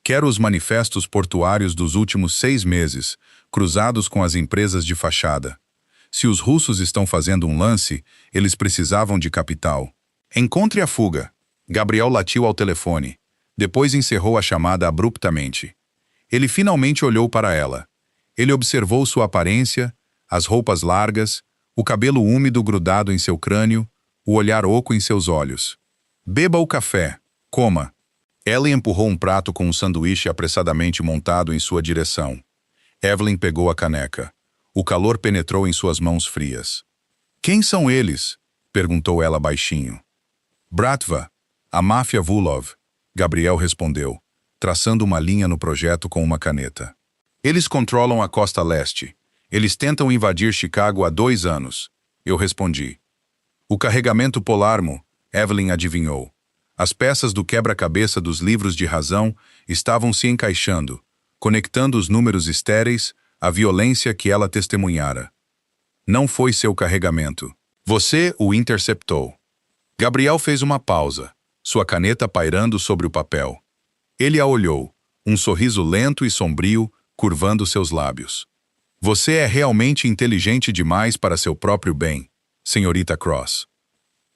Quero os manifestos portuários dos últimos 6 meses, cruzados com as empresas de fachada. Se os russos estão fazendo um lance, eles precisavam de capital. Encontre a fuga. Gabriel latiu ao telefone. Depois encerrou a chamada abruptamente. Ele finalmente olhou para ela. Ele observou sua aparência, as roupas largas, o cabelo úmido grudado em seu crânio, o olhar oco em seus olhos. Beba o café. Coma. Ellie empurrou um prato com um sanduíche apressadamente montado em sua direção. Evelyn pegou a caneca. O calor penetrou em suas mãos frias. Quem são eles? Perguntou ela baixinho. Bratva, a máfia Vulov, Gabriel respondeu, traçando uma linha no projeto com uma caneta. Eles controlam a costa leste. Eles tentam invadir Chicago há 2 anos. Eu respondi. O carregamento Polarmo, Evelyn adivinhou. As peças do quebra-cabeça dos livros de razão estavam se encaixando, conectando os números estéreis à violência que ela testemunhara. Não foi seu carregamento. Você o interceptou. Gabriel fez uma pausa, sua caneta pairando sobre o papel. Ele a olhou, um sorriso lento e sombrio curvando seus lábios. Você é realmente inteligente demais para seu próprio bem, senhorita Cross.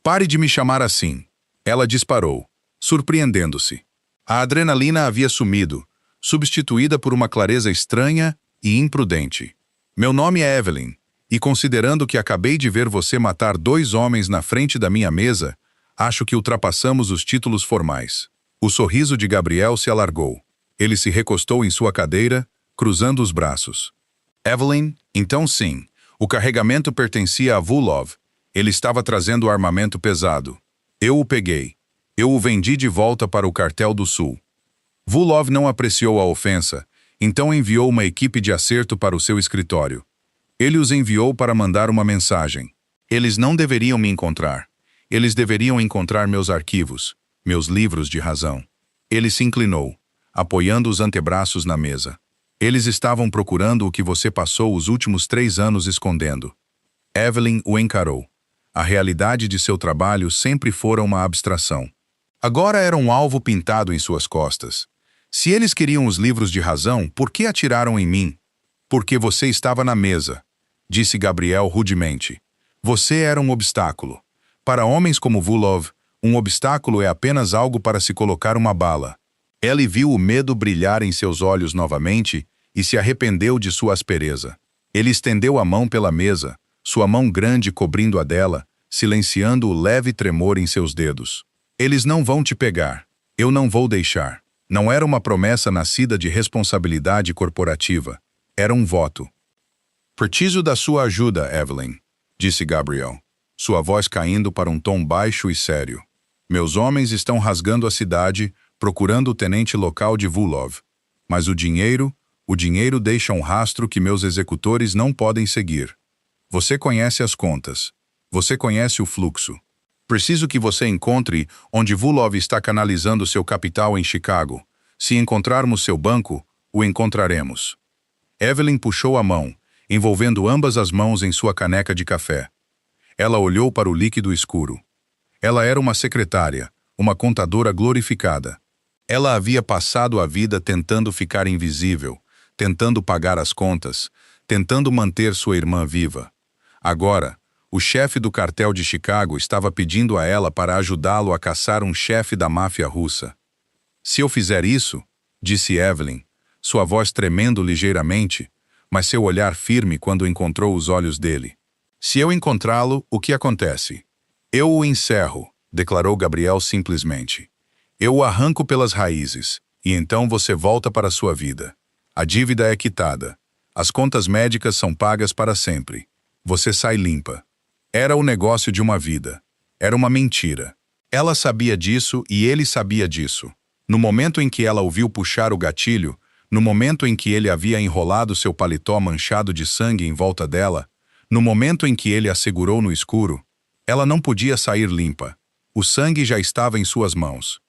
Pare de me chamar assim. Ela disparou, surpreendendo-se. A adrenalina havia sumido, substituída por uma clareza estranha e imprudente. Meu nome é Evelyn, e considerando que acabei de ver você matar 2 homens na frente da minha mesa, acho que ultrapassamos os títulos formais. O sorriso de Gabriel se alargou. Ele se recostou em sua cadeira, cruzando os braços. Evelyn, então sim, o carregamento pertencia a Vulov. Ele estava trazendo armamento pesado. Eu o peguei. Eu o vendi de volta para o Cartel do Sul. Vulov não apreciou a ofensa, então enviou uma equipe de acerto para o seu escritório. Ele os enviou para mandar uma mensagem. Eles não deveriam me encontrar. Eles deveriam encontrar meus arquivos, meus livros de razão. Ele se inclinou, apoiando os antebraços na mesa. Eles estavam procurando o que você passou os últimos 3 anos escondendo. Evelyn o encarou. A realidade de seu trabalho sempre fora uma abstração. Agora era um alvo pintado em suas costas. Se eles queriam os livros de razão, por que atiraram em mim? Porque você estava na mesa, disse Gabriel rudemente. Você era um obstáculo. Para homens como Vulov, um obstáculo é apenas algo para se colocar uma bala. Ellie viu o medo brilhar em seus olhos novamente e se arrependeu de sua aspereza. Ele estendeu a mão pela mesa, sua mão grande cobrindo a dela, silenciando o leve tremor em seus dedos. Eles não vão te pegar. Eu não vou deixar. Não era uma promessa nascida de responsabilidade corporativa. Era um voto. Preciso da sua ajuda, Evelyn, disse Gabriel, sua voz caindo para um tom baixo e sério. Meus homens estão rasgando a cidade, procurando o tenente local de Vulov. Mas o dinheiro deixa um rastro que meus executores não podem seguir. Você conhece as contas. Você conhece o fluxo. Preciso que você encontre onde Vulov está canalizando seu capital em Chicago. Se encontrarmos seu banco, o encontraremos. Evelyn puxou a mão, envolvendo ambas as mãos em sua caneca de café. Ela olhou para o líquido escuro. Ela era uma secretária, uma contadora glorificada. Ela havia passado a vida tentando ficar invisível, tentando pagar as contas, tentando manter sua irmã viva. Agora, o chefe do cartel de Chicago estava pedindo a ela para ajudá-lo a caçar um chefe da máfia russa. Se eu fizer isso, disse Evelyn, sua voz tremendo ligeiramente, mas seu olhar firme quando encontrou os olhos dele. Se eu encontrá-lo, o que acontece? Eu o encerro, declarou Gabriel simplesmente. Eu o arranco pelas raízes, e então você volta para sua vida. A dívida é quitada. As contas médicas são pagas para sempre. Você sai limpa. Era o negócio de uma vida. Era uma mentira. Ela sabia disso e ele sabia disso. No momento em que ela ouviu puxar o gatilho, no momento em que ele havia enrolado seu paletó manchado de sangue em volta dela, no momento em que ele a segurou no escuro, ela não podia sair limpa. O sangue já estava em suas mãos.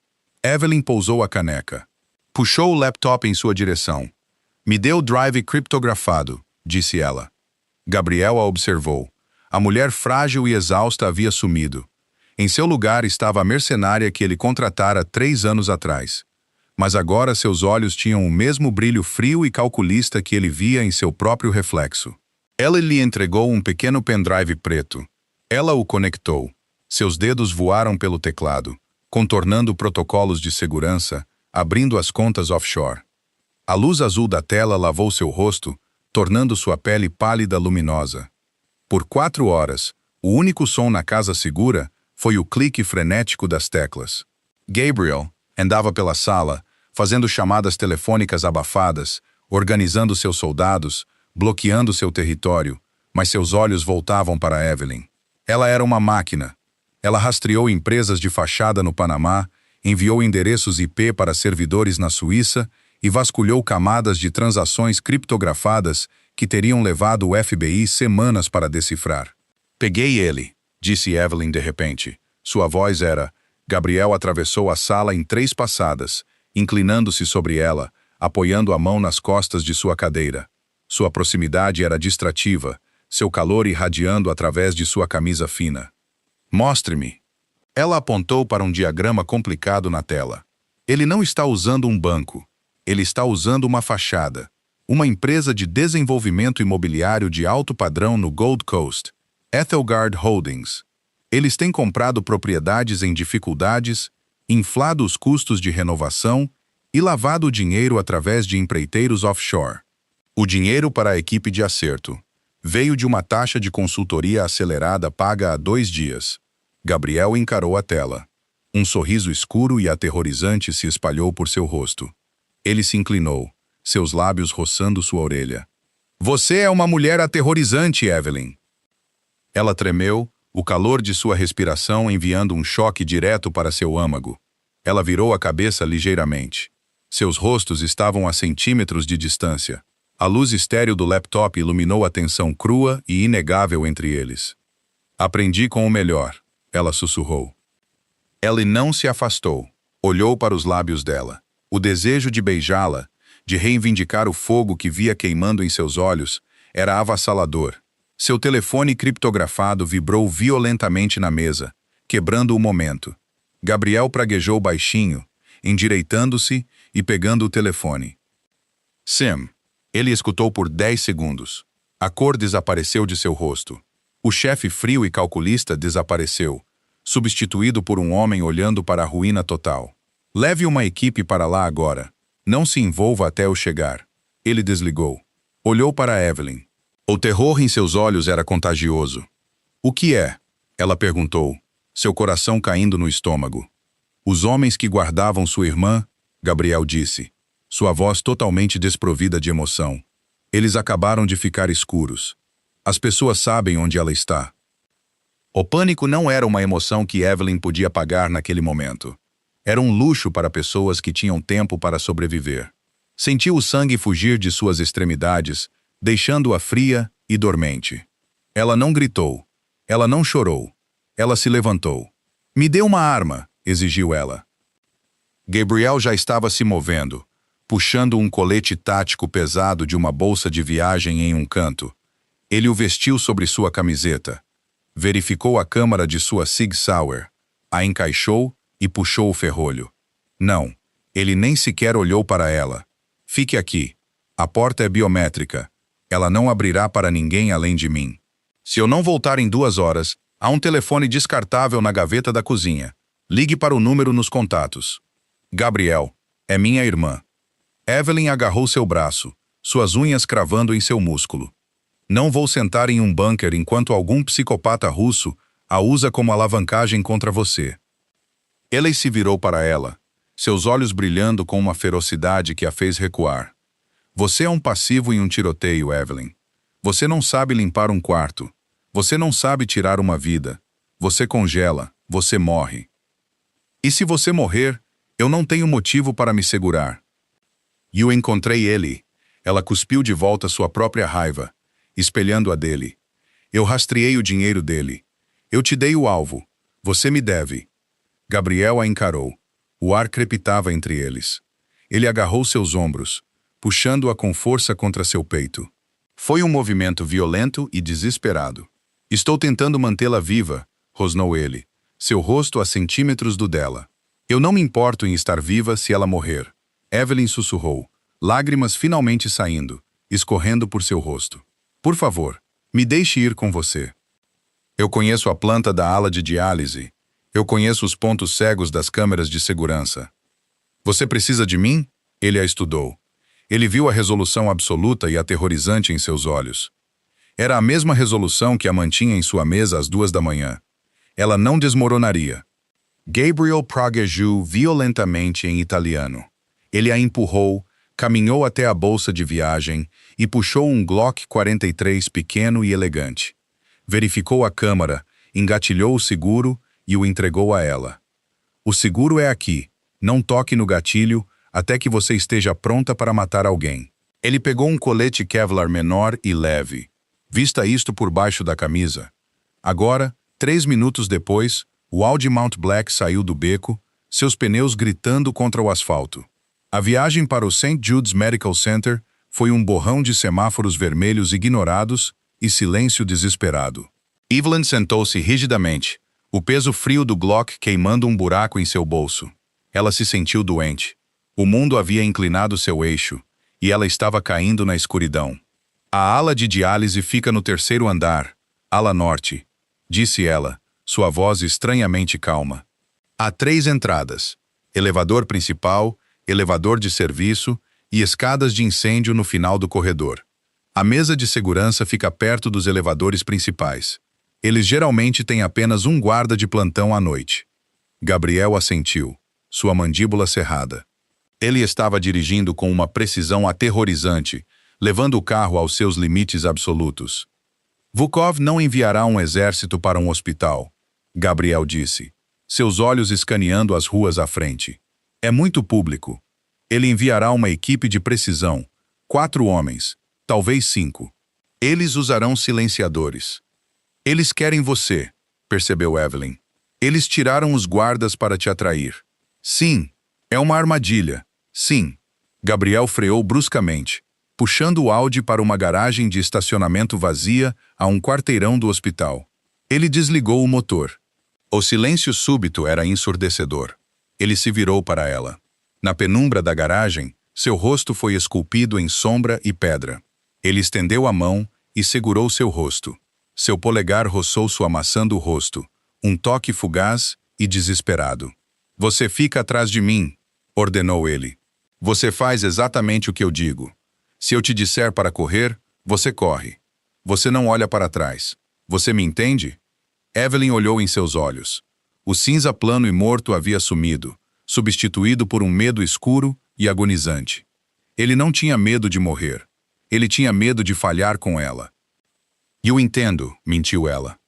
Evelyn pousou a caneca. Puxou o laptop em sua direção. Me dê o drive criptografado, disse ela. Gabriel a observou. A mulher frágil e exausta havia sumido. Em seu lugar estava a mercenária que ele contratara 3 anos atrás. Mas agora seus olhos tinham o mesmo brilho frio e calculista que ele via em seu próprio reflexo. Ela lhe entregou um pequeno pendrive preto. Ela o conectou. Seus dedos voaram pelo teclado, contornando protocolos de segurança, abrindo as contas offshore. A luz azul da tela lavou seu rosto, tornando sua pele pálida luminosa. Por 4 horas, o único som na casa segura foi o clique frenético das teclas. Gabriel andava pela sala, fazendo chamadas telefônicas abafadas, organizando seus soldados, bloqueando seu território, mas seus olhos voltavam para Evelyn. Ela era uma máquina. Ela rastreou empresas de fachada no Panamá, enviou endereços IP para servidores na Suíça e vasculhou camadas de transações criptografadas que teriam levado o FBI semanas para decifrar. Peguei ele, disse Evelyn de repente. Sua voz era... Gabriel atravessou a sala em 3 passadas, inclinando-se sobre ela, apoiando a mão nas costas de sua cadeira. Sua proximidade era distrativa, seu calor irradiando através de sua camisa fina. Mostre-me. Ela apontou para um diagrama complicado na tela. Ele não está usando um banco. Ele está usando uma fachada. Uma empresa de desenvolvimento imobiliário de alto padrão no Gold Coast, Ethelgard Holdings. Eles têm comprado propriedades em dificuldades, inflado os custos de renovação e lavado o dinheiro através de empreiteiros offshore. O dinheiro para a equipe de acerto veio de uma taxa de consultoria acelerada paga há 2 dias. Gabriel encarou a tela. Um sorriso escuro e aterrorizante se espalhou por seu rosto. Ele se inclinou, seus lábios roçando sua orelha. Você é uma mulher aterrorizante, Evelyn. Ela tremeu, o calor de sua respiração enviando um choque direto para seu âmago. Ela virou a cabeça ligeiramente. Seus rostos estavam a centímetros de distância. A luz estéril do laptop iluminou a tensão crua e inegável entre eles. Aprendi com o melhor, ela sussurrou. Ele não se afastou. Olhou para os lábios dela. O desejo de beijá-la, de reivindicar o fogo que via queimando em seus olhos, era avassalador. Seu telefone criptografado vibrou violentamente na mesa, quebrando o momento. Gabriel praguejou baixinho, endireitando-se e pegando o telefone. Sim. Ele escutou por 10 segundos. A cor desapareceu de seu rosto. O chefe frio e calculista desapareceu, substituído por um homem olhando para a ruína total. Leve uma equipe para lá agora. Não se envolva até eu chegar. Ele desligou. Olhou para Evelyn. O terror em seus olhos era contagioso. O que é? Ela perguntou, seu coração caindo no estômago. Os homens que guardavam sua irmã, Gabriel disse, sua voz totalmente desprovida de emoção. Eles acabaram de ficar escuros. As pessoas sabem onde ela está. O pânico não era uma emoção que Evelyn podia pagar naquele momento. Era um luxo para pessoas que tinham tempo para sobreviver. Sentiu o sangue fugir de suas extremidades, deixando-a fria e dormente. Ela não gritou. Ela não chorou. Ela se levantou. Me dê uma arma, exigiu ela. Gabriel já estava se movendo, puxando um colete tático pesado de uma bolsa de viagem em um canto. Ele o vestiu sobre sua camiseta. Verificou a câmara de sua Sig Sauer, a encaixou e puxou o ferrolho. Não, ele nem sequer olhou para ela. Fique aqui. A porta é biométrica. Ela não abrirá para ninguém além de mim. Se eu não voltar em 2 horas, há um telefone descartável na gaveta da cozinha. Ligue para o número nos contatos. Gabriel, é minha irmã. Evelyn agarrou seu braço, suas unhas cravando em seu músculo. Não vou sentar em um bunker enquanto algum psicopata russo a usa como alavancagem contra você. Ele se virou para ela, seus olhos brilhando com uma ferocidade que a fez recuar. Você é um passivo em um tiroteio, Evelyn. Você não sabe limpar um quarto. Você não sabe tirar uma vida. Você congela, você morre. E se você morrer, eu não tenho motivo para me segurar. Eu encontrei ele. Ela cuspiu de volta sua própria raiva, espelhando a dele. Eu rastreei o dinheiro dele. Eu te dei o alvo. Você me deve. Gabriel a encarou. O ar crepitava entre eles. Ele agarrou seus ombros, puxando-a com força contra seu peito. Foi um movimento violento e desesperado. Estou tentando mantê-la viva, rosnou ele, seu rosto a centímetros do dela. Eu não me importo em estar viva se ela morrer. Evelyn sussurrou, lágrimas finalmente saindo, escorrendo por seu rosto. Por favor, me deixe ir com você. Eu conheço a planta da ala de diálise. Eu conheço os pontos cegos das câmeras de segurança. Você precisa de mim? Ele a estudou. Ele viu a resolução absoluta e aterrorizante em seus olhos. Era a mesma resolução que a mantinha em sua mesa às 2 da manhã. Ela não desmoronaria. Gabriel praguejou violentamente em italiano. Ele a empurrou, caminhou até a bolsa de viagem e puxou um Glock 43 pequeno e elegante. Verificou a câmara, engatilhou o seguro e o entregou a ela. O seguro é aqui. Não toque no gatilho até que você esteja pronta para matar alguém. Ele pegou um colete Kevlar menor e leve. Vista isto por baixo da camisa. Agora, 3 minutos depois, o Audi Mount Black saiu do beco, seus pneus gritando contra o asfalto. A viagem para o St. Jude's Medical Center foi um borrão de semáforos vermelhos ignorados e silêncio desesperado. Evelyn sentou-se rigidamente, o peso frio do Glock queimando um buraco em seu bolso. Ela se sentiu doente. O mundo havia inclinado seu eixo, e ela estava caindo na escuridão. A ala de diálise fica no 3º andar, ala norte, disse ela, sua voz estranhamente calma. Há 3 entradas: elevador principal, elevador de serviço e escadas de incêndio no final do corredor. A mesa de segurança fica perto dos elevadores principais. Eles geralmente têm apenas um guarda de plantão à noite. Gabriel assentiu, sua mandíbula cerrada. Ele estava dirigindo com uma precisão aterrorizante, levando o carro aos seus limites absolutos. Vukov não enviará um exército para um hospital, Gabriel disse, seus olhos escaneando as ruas à frente. É muito público. Ele enviará uma equipe de precisão, 4 homens, talvez 5. Eles usarão silenciadores. Eles querem você, percebeu Evelyn. Eles tiraram os guardas para te atrair. Sim, é uma armadilha. Sim. Gabriel freou bruscamente, puxando o Audi para uma garagem de estacionamento vazia a um quarteirão do hospital. Ele desligou o motor. O silêncio súbito era ensurdecedor. Ele se virou para ela. Na penumbra da garagem, seu rosto foi esculpido em sombra e pedra. Ele estendeu a mão e segurou seu rosto. Seu polegar roçou sua maçã do rosto, um toque fugaz e desesperado. Você fica atrás de mim, ordenou ele. Você faz exatamente o que eu digo. Se eu te disser para correr, você corre. Você não olha para trás. Você me entende? Evelyn olhou em seus olhos. O cinza plano e morto havia sumido, substituído por um medo escuro e agonizante. Ele não tinha medo de morrer. Ele tinha medo de falhar com ela. Eu entendo, mentiu ela.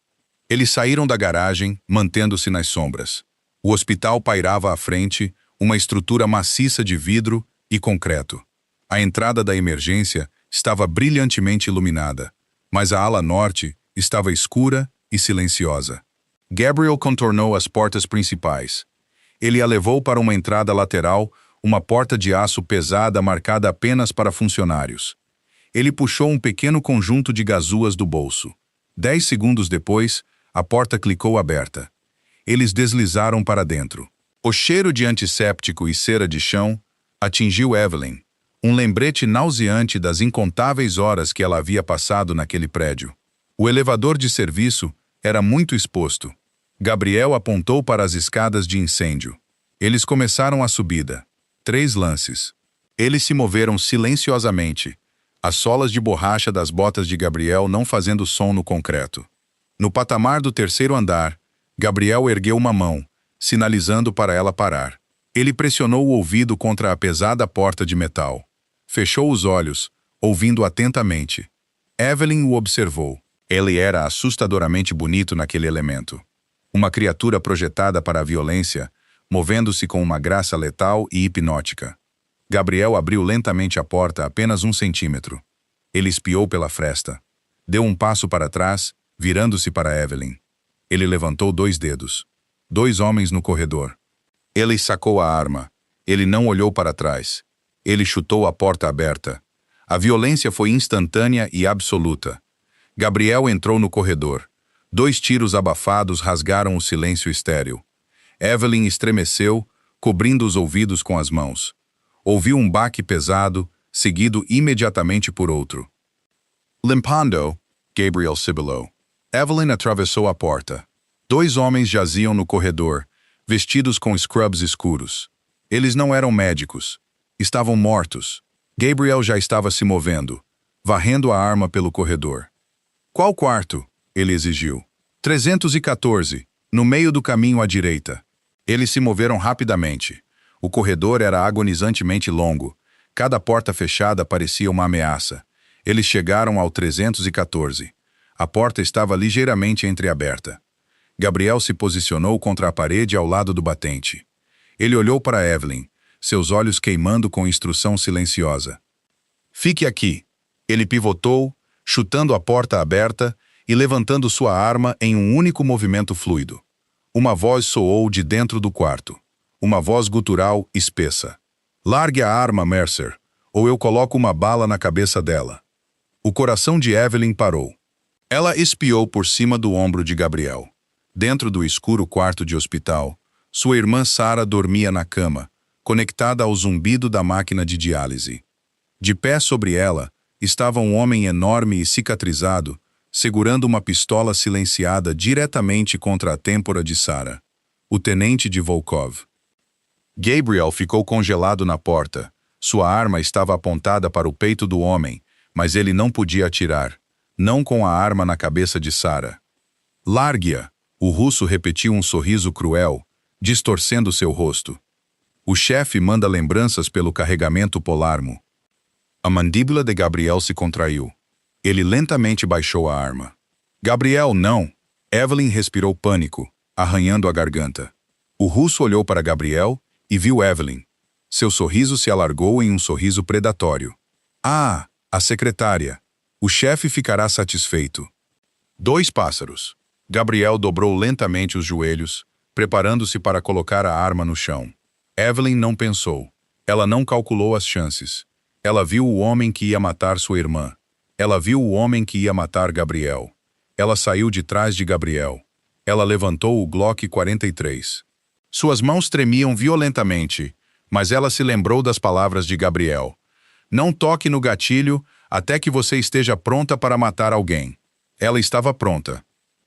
Eles saíram da garagem, mantendo-se nas sombras. O hospital pairava à frente, uma estrutura maciça de vidro e concreto. A entrada da emergência estava brilhantemente iluminada, mas a ala norte estava escura e silenciosa. Gabriel contornou as portas principais. Ele a levou para uma entrada lateral, uma porta de aço pesada marcada apenas para funcionários. Ele puxou um pequeno conjunto de gazúas do bolso. 10 segundos depois, a porta clicou aberta. Eles deslizaram para dentro. O cheiro de antisséptico e cera de chão atingiu Evelyn, um lembrete nauseante das incontáveis horas que ela havia passado naquele prédio. O elevador de serviço era muito exposto. Gabriel apontou para as escadas de incêndio. Eles começaram a subida. 3 lances. Eles se moveram silenciosamente, as solas de borracha das botas de Gabriel não fazendo som no concreto. No patamar do 3º andar, Gabriel ergueu uma mão, sinalizando para ela parar. Ele pressionou o ouvido contra a pesada porta de metal. Fechou os olhos, ouvindo atentamente. Evelyn o observou. Ele era assustadoramente bonito naquele elemento. Uma criatura projetada para a violência, movendo-se com uma graça letal e hipnótica. Gabriel abriu lentamente a porta apenas 1 centímetro. Ele espiou pela fresta. Deu um passo para trás, virando-se para Evelyn. Ele levantou 2 dedos. 2 homens no corredor. Ele sacou a arma. Ele não olhou para trás. Ele chutou a porta aberta. A violência foi instantânea e absoluta. Gabriel entrou no corredor. 2 tiros abafados rasgaram o silêncio estéril. Evelyn estremeceu, cobrindo os ouvidos com as mãos. Ouviu um baque pesado, seguido imediatamente por outro. Limpando, Gabriel sibilou. Evelyn atravessou a porta. 2 homens jaziam no corredor, vestidos com scrubs escuros. Eles não eram médicos. Estavam mortos. Gabriel já estava se movendo, varrendo a arma pelo corredor. Qual quarto? Ele exigiu. 314, no meio do caminho à direita. Eles se moveram rapidamente. O corredor era agonizantemente longo. Cada porta fechada parecia uma ameaça. Eles chegaram ao 314. A porta estava ligeiramente entreaberta. Gabriel se posicionou contra a parede ao lado do batente. Ele olhou para Evelyn, seus olhos queimando com instrução silenciosa. Fique aqui. Ele pivotou, chutando a porta aberta e levantando sua arma em um único movimento fluido. Uma voz soou de dentro do quarto. Uma voz gutural, espessa. Largue a arma, Mercer, ou eu coloco uma bala na cabeça dela. O coração de Evelyn parou. Ela espiou por cima do ombro de Gabriel. Dentro do escuro quarto de hospital, sua irmã Sarah dormia na cama, conectada ao zumbido da máquina de diálise. De pé sobre ela, estava um homem enorme e cicatrizado, segurando uma pistola silenciada diretamente contra a têmpora de Sarah. O tenente de Volkov. Gabriel ficou congelado na porta. Sua arma estava apontada para o peito do homem, mas ele não podia atirar, não com a arma na cabeça de Sarah. Largue-a! O russo repetiu um sorriso cruel, distorcendo seu rosto. O chefe manda lembranças pelo carregamento Polarmo. A mandíbula de Gabriel se contraiu. Ele lentamente baixou a arma. Gabriel, não! Evelyn respirou pânico, arranhando a garganta. O russo olhou para Gabriel e viu Evelyn. Seu sorriso se alargou em um sorriso predatório. Ah, a secretária. O chefe ficará satisfeito. 2 pássaros. Gabriel dobrou lentamente os joelhos, preparando-se para colocar a arma no chão. Evelyn não pensou. Ela não calculou as chances. Ela viu o homem que ia matar sua irmã. Ela viu o homem que ia matar Gabriel. Ela saiu de trás de Gabriel. Ela levantou o Glock 43. Suas mãos tremiam violentamente, mas ela se lembrou das palavras de Gabriel. Não toque no gatilho até que você esteja pronta para matar alguém. Ela estava pronta.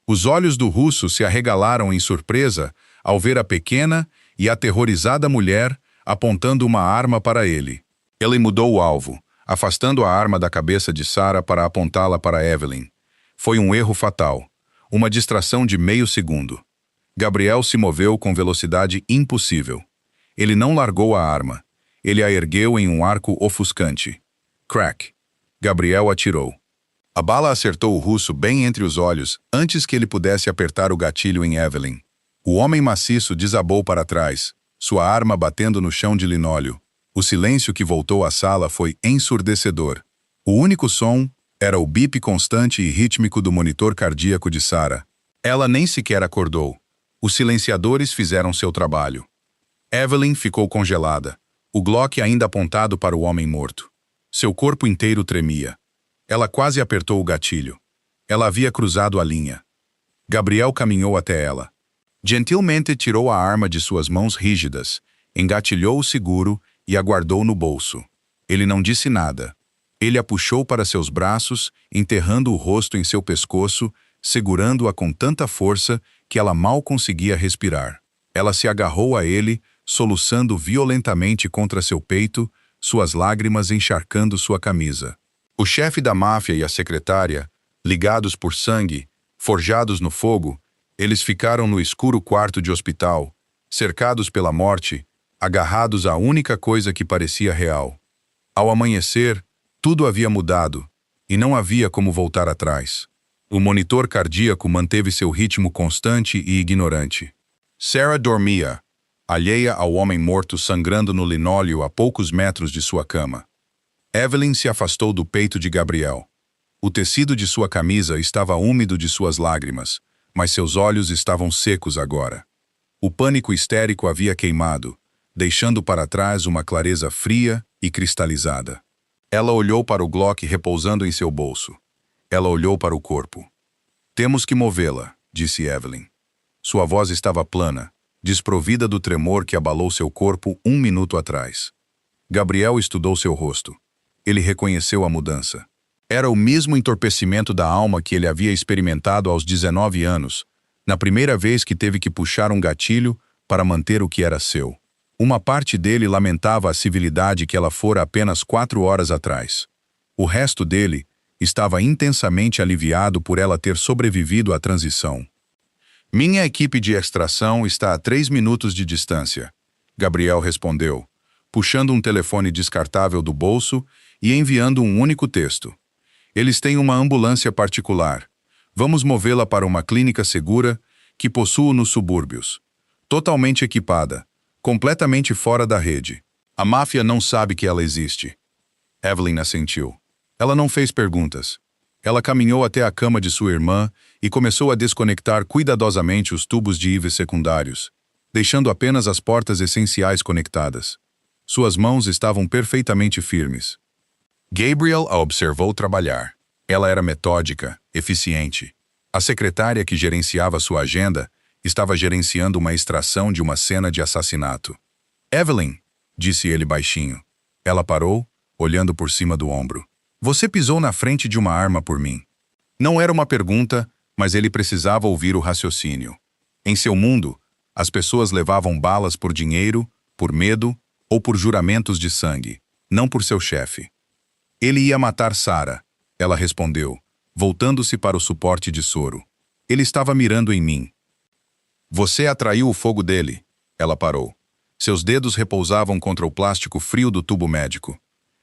Os olhos do russo se arregalaram em surpresa ao ver a pequena e aterrorizada mulher apontando uma arma para ele. Ele mudou o alvo, afastando a arma da cabeça de Sarah para apontá-la para Evelyn. Foi um erro fatal. Uma distração de meio segundo. Gabriel se moveu com velocidade impossível. Ele não largou a arma. Ele a ergueu em um arco ofuscante. Crack. Gabriel atirou. A bala acertou o russo bem entre os olhos antes que ele pudesse apertar o gatilho em Evelyn. O homem maciço desabou para trás, sua arma batendo no chão de linóleo. O silêncio que voltou à sala foi ensurdecedor. O único som era o bip constante e rítmico do monitor cardíaco de Sarah. Ela nem sequer acordou. Os silenciadores fizeram seu trabalho. Evelyn ficou congelada, o Glock ainda apontado para o homem morto. Seu corpo inteiro tremia. Ela quase apertou o gatilho. Ela havia cruzado a linha. Gabriel caminhou até ela. Gentilmente tirou a arma de suas mãos rígidas, engatilhou o seguro e a guardou no bolso. Ele não disse nada. Ele a puxou para seus braços, enterrando o rosto em seu pescoço, segurando-a com tanta força que ela mal conseguia respirar. Ela se agarrou a ele, soluçando violentamente contra seu peito, suas lágrimas encharcando sua camisa. O chefe da máfia e a secretária, ligados por sangue, forjados no fogo, eles ficaram no escuro quarto de hospital, cercados pela morte, agarrados à única coisa que parecia real. Ao amanhecer, tudo havia mudado, e não havia como voltar atrás. O monitor cardíaco manteve seu ritmo constante e ignorante. Sarah dormia. alheia ao homem morto sangrando no linóleo a poucos metros de sua cama. Evelyn se afastou do peito de Gabriel. O tecido de sua camisa estava úmido de suas lágrimas, mas seus olhos estavam secos agora. O pânico histérico havia queimado, deixando para trás uma clareza fria e cristalizada. Ela olhou para o Glock repousando em seu bolso. Ela olhou para o corpo. "Temos que movê-la", disse Evelyn. Sua voz estava plana, desprovida do tremor que abalou seu corpo 1 minuto atrás. Gabriel estudou seu rosto. Ele reconheceu a mudança. Era o mesmo entorpecimento da alma que ele havia experimentado aos 19 anos, na primeira vez que teve que puxar um gatilho para manter o que era seu. Uma parte dele lamentava a civilidade que ela fora apenas 4 horas atrás. O resto dele estava intensamente aliviado por ela ter sobrevivido à transição. "Minha equipe de extração está a 3 minutos de distância", Gabriel respondeu, puxando um telefone descartável do bolso e enviando um único texto. "Eles têm uma ambulância particular. Vamos movê-la para uma clínica segura que possuo nos subúrbios. Totalmente equipada, completamente fora da rede. A máfia não sabe que ela existe." Evelyn assentiu. Ela não fez perguntas. Ela caminhou até a cama de sua irmã e começou a desconectar cuidadosamente os tubos de IV secundários, deixando apenas as portas essenciais conectadas. Suas mãos estavam perfeitamente firmes. Gabriel a observou trabalhar. Ela era metódica, eficiente. A secretária que gerenciava sua agenda estava gerenciando uma extração de uma cena de assassinato. "Evelyn", disse ele baixinho. Ela parou, olhando por cima do ombro. "Você pisou na frente de uma arma por mim." Não era uma pergunta, mas ele precisava ouvir o raciocínio. Em seu mundo, as pessoas levavam balas por dinheiro, por medo ou por juramentos de sangue, não por seu chefe. "Ele ia matar Sarah", ela respondeu, voltando-se para o suporte de soro. "Ele estava mirando em mim." "Você atraiu o fogo dele", ela parou. Seus dedos repousavam contra o plástico frio do tubo médico.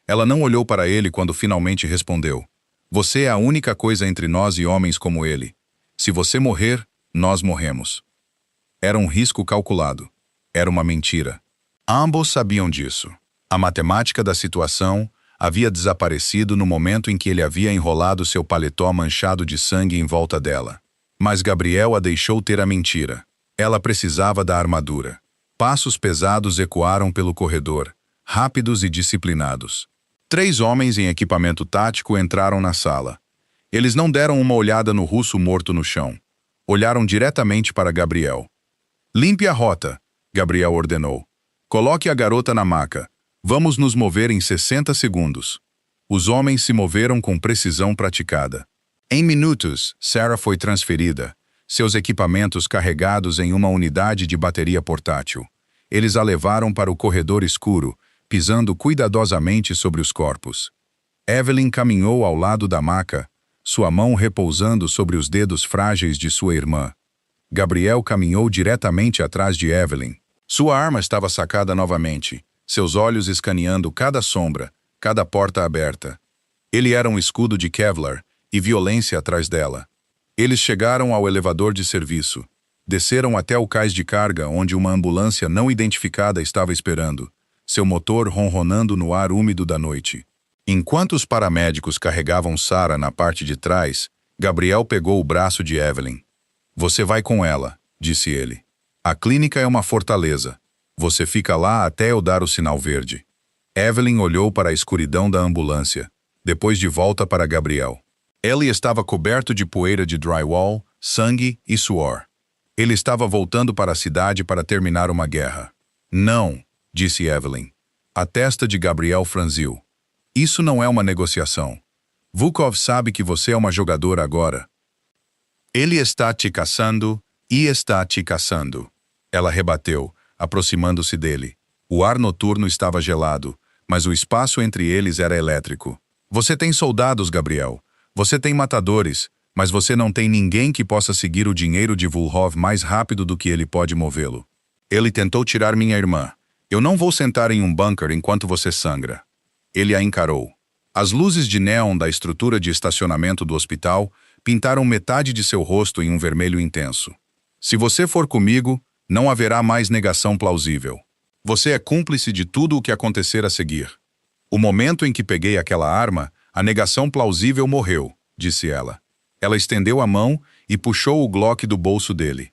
Ela não olhou para ele quando finalmente respondeu. "Você é a única coisa entre nós e homens como ele. Se você morrer, nós morremos." Era um risco calculado. Era uma mentira. Ambos sabiam disso. A matemática da situação havia desaparecido no momento em que ele havia enrolado seu paletó manchado de sangue em volta dela. Mas Gabriel a deixou ter a mentira. Ela precisava da armadura. Passos pesados ecoaram pelo corredor, rápidos e disciplinados. 3 homens em equipamento tático entraram na sala. Eles não deram uma olhada no russo morto no chão. Olharam diretamente para Gabriel. "Limpe a rota", Gabriel ordenou. "Coloque a garota na maca. Vamos nos mover em 60 segundos." Os homens se moveram com precisão praticada. Em minutos, Sarah foi transferida, seus equipamentos carregados em uma unidade de bateria portátil. Eles a levaram para o corredor escuro, pisando cuidadosamente sobre os corpos. Evelyn caminhou ao lado da maca, sua mão repousando sobre os dedos frágeis de sua irmã. Gabriel caminhou diretamente atrás de Evelyn. Sua arma estava sacada novamente, seus olhos escaneando cada sombra, cada porta aberta. Ele era um escudo de Kevlar e violência atrás dela. Eles chegaram ao elevador de serviço. Desceram até o cais de carga onde uma ambulância não identificada estava esperando, seu motor ronronando no ar úmido da noite. Enquanto os paramédicos carregavam Sarah na parte de trás, Gabriel pegou o braço de Evelyn. "Você vai com ela", disse ele. "A clínica é uma fortaleza. Você fica lá até eu dar o sinal verde." Evelyn olhou para a escuridão da ambulância, depois de volta para Gabriel. Ele estava coberto de poeira de drywall, sangue e suor. Ele estava voltando para a cidade para terminar uma guerra. "Não", disse Evelyn. A testa de Gabriel franziu. "Isso não é uma negociação. Vukov sabe que você é uma jogadora agora. Ele está te caçando e está te caçando." Ela rebateu, aproximando-se dele. O ar noturno estava gelado, mas o espaço entre eles era elétrico. "Você tem soldados, Gabriel. Você tem matadores, mas você não tem ninguém que possa seguir o dinheiro de Volhov mais rápido do que ele pode movê-lo. Ele tentou tirar minha irmã. Eu não vou sentar em um bunker enquanto você sangra." Ele a encarou. As luzes de néon da estrutura de estacionamento do hospital pintaram metade de seu rosto em um vermelho intenso. "Se você for comigo, Não haverá mais negação plausível. Você é cúmplice de tudo o que acontecer a seguir. O momento em que peguei aquela arma, a negação plausível morreu, disse ela. Ela estendeu a mão e puxou o Glock do bolso dele.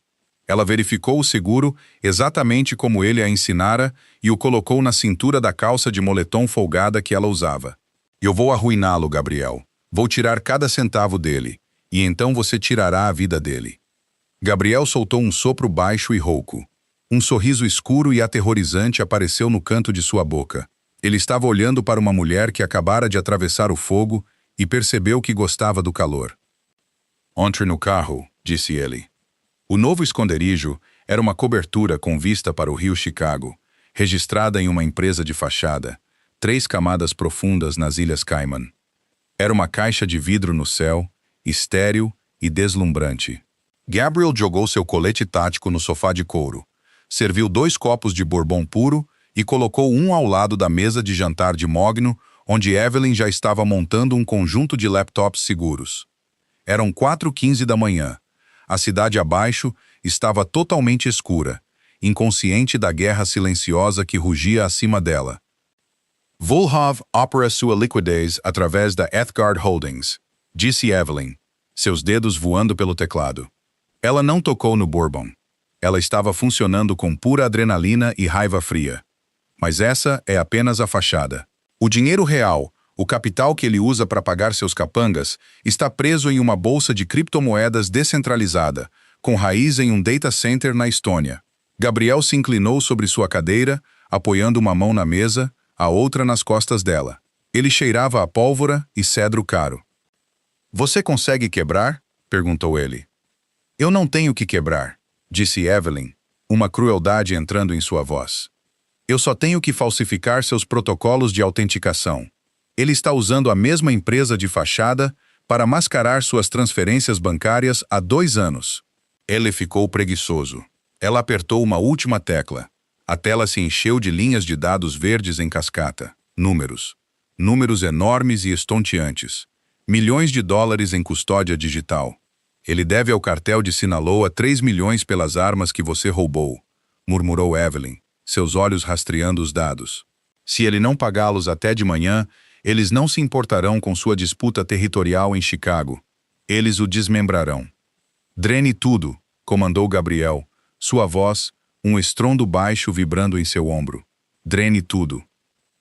Ela verificou o seguro exatamente como ele a ensinara e o colocou na cintura da calça de moletom folgada que ela usava. Eu vou arruiná-lo, Gabriel. Vou tirar cada centavo dele, e então você tirará a vida dele. Gabriel soltou um sopro baixo e rouco. Um sorriso escuro e aterrorizante apareceu no canto de sua boca. Ele estava olhando para uma mulher que acabara de atravessar o fogo e percebeu que gostava do calor. Entre no carro, disse ele. O novo esconderijo era uma cobertura com vista para o rio Chicago, registrada em uma empresa de fachada, 3 camadas profundas nas Ilhas Cayman. Era uma caixa de vidro no céu, estéril e deslumbrante. Gabriel jogou seu colete tático no sofá de couro, serviu 2 copos de bourbon puro e colocou um ao lado da mesa de jantar de mogno, onde Evelyn já estava montando um conjunto de laptops seguros. Eram 4h15 da manhã. A cidade abaixo estava totalmente escura, inconsciente da guerra silenciosa que rugia acima dela. Volhov opera sua liquidez através da Ethgard Holdings, disse Evelyn, seus dedos voando pelo teclado. Ela não tocou no bourbon. Ela estava funcionando com pura adrenalina e raiva fria. Mas essa é apenas a fachada. O dinheiro real, o capital que ele usa para pagar seus capangas, está preso em uma bolsa de criptomoedas descentralizada, com raiz em um data center na Estônia. Gabriel se inclinou sobre sua cadeira, apoiando uma mão na mesa, a outra nas costas dela. Ele cheirava a pólvora e cedro caro. Você consegue quebrar? Perguntou ele. Eu não tenho que quebrar, disse Evelyn, uma crueldade entrando em sua voz. Eu só tenho que falsificar seus protocolos de autenticação. Ele está usando a mesma empresa de fachada para mascarar suas transferências bancárias há 2 anos. Ele ficou preguiçoso. Ela apertou uma última tecla. A tela se encheu de linhas de dados verdes em cascata. Números. Números enormes e estonteantes. Milhões de dólares em custódia digital. Ele deve ao cartel de Sinaloa 3 milhões pelas armas que você roubou, murmurou Evelyn, seus olhos rastreando os dados. Se ele não pagá-los até de manhã, eles não se importarão com sua disputa territorial em Chicago. Eles o desmembrarão. Drene tudo, comandou Gabriel, sua voz, um estrondo baixo vibrando em seu ombro. Drene tudo.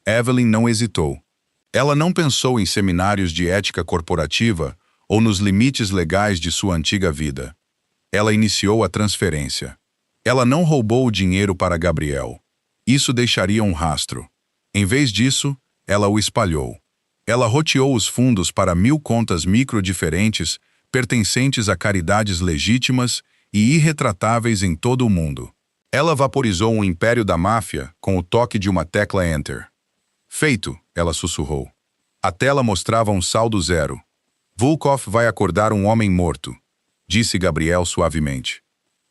Evelyn não hesitou. Ela não pensou em seminários de ética corporativa ou nos limites legais de sua antiga vida. Ela iniciou a transferência. Ela não roubou o dinheiro para Gabriel. Isso deixaria um rastro. Em vez disso, ela o espalhou. Ela roteou os fundos para 1000 contas micro diferentes, pertencentes a caridades legítimas e irretratáveis em todo o mundo. Ela vaporizou um império da máfia com o toque de uma tecla Enter. Feito, ela sussurrou. A tela mostrava um saldo 0. Volkov vai acordar um homem morto, disse Gabriel suavemente.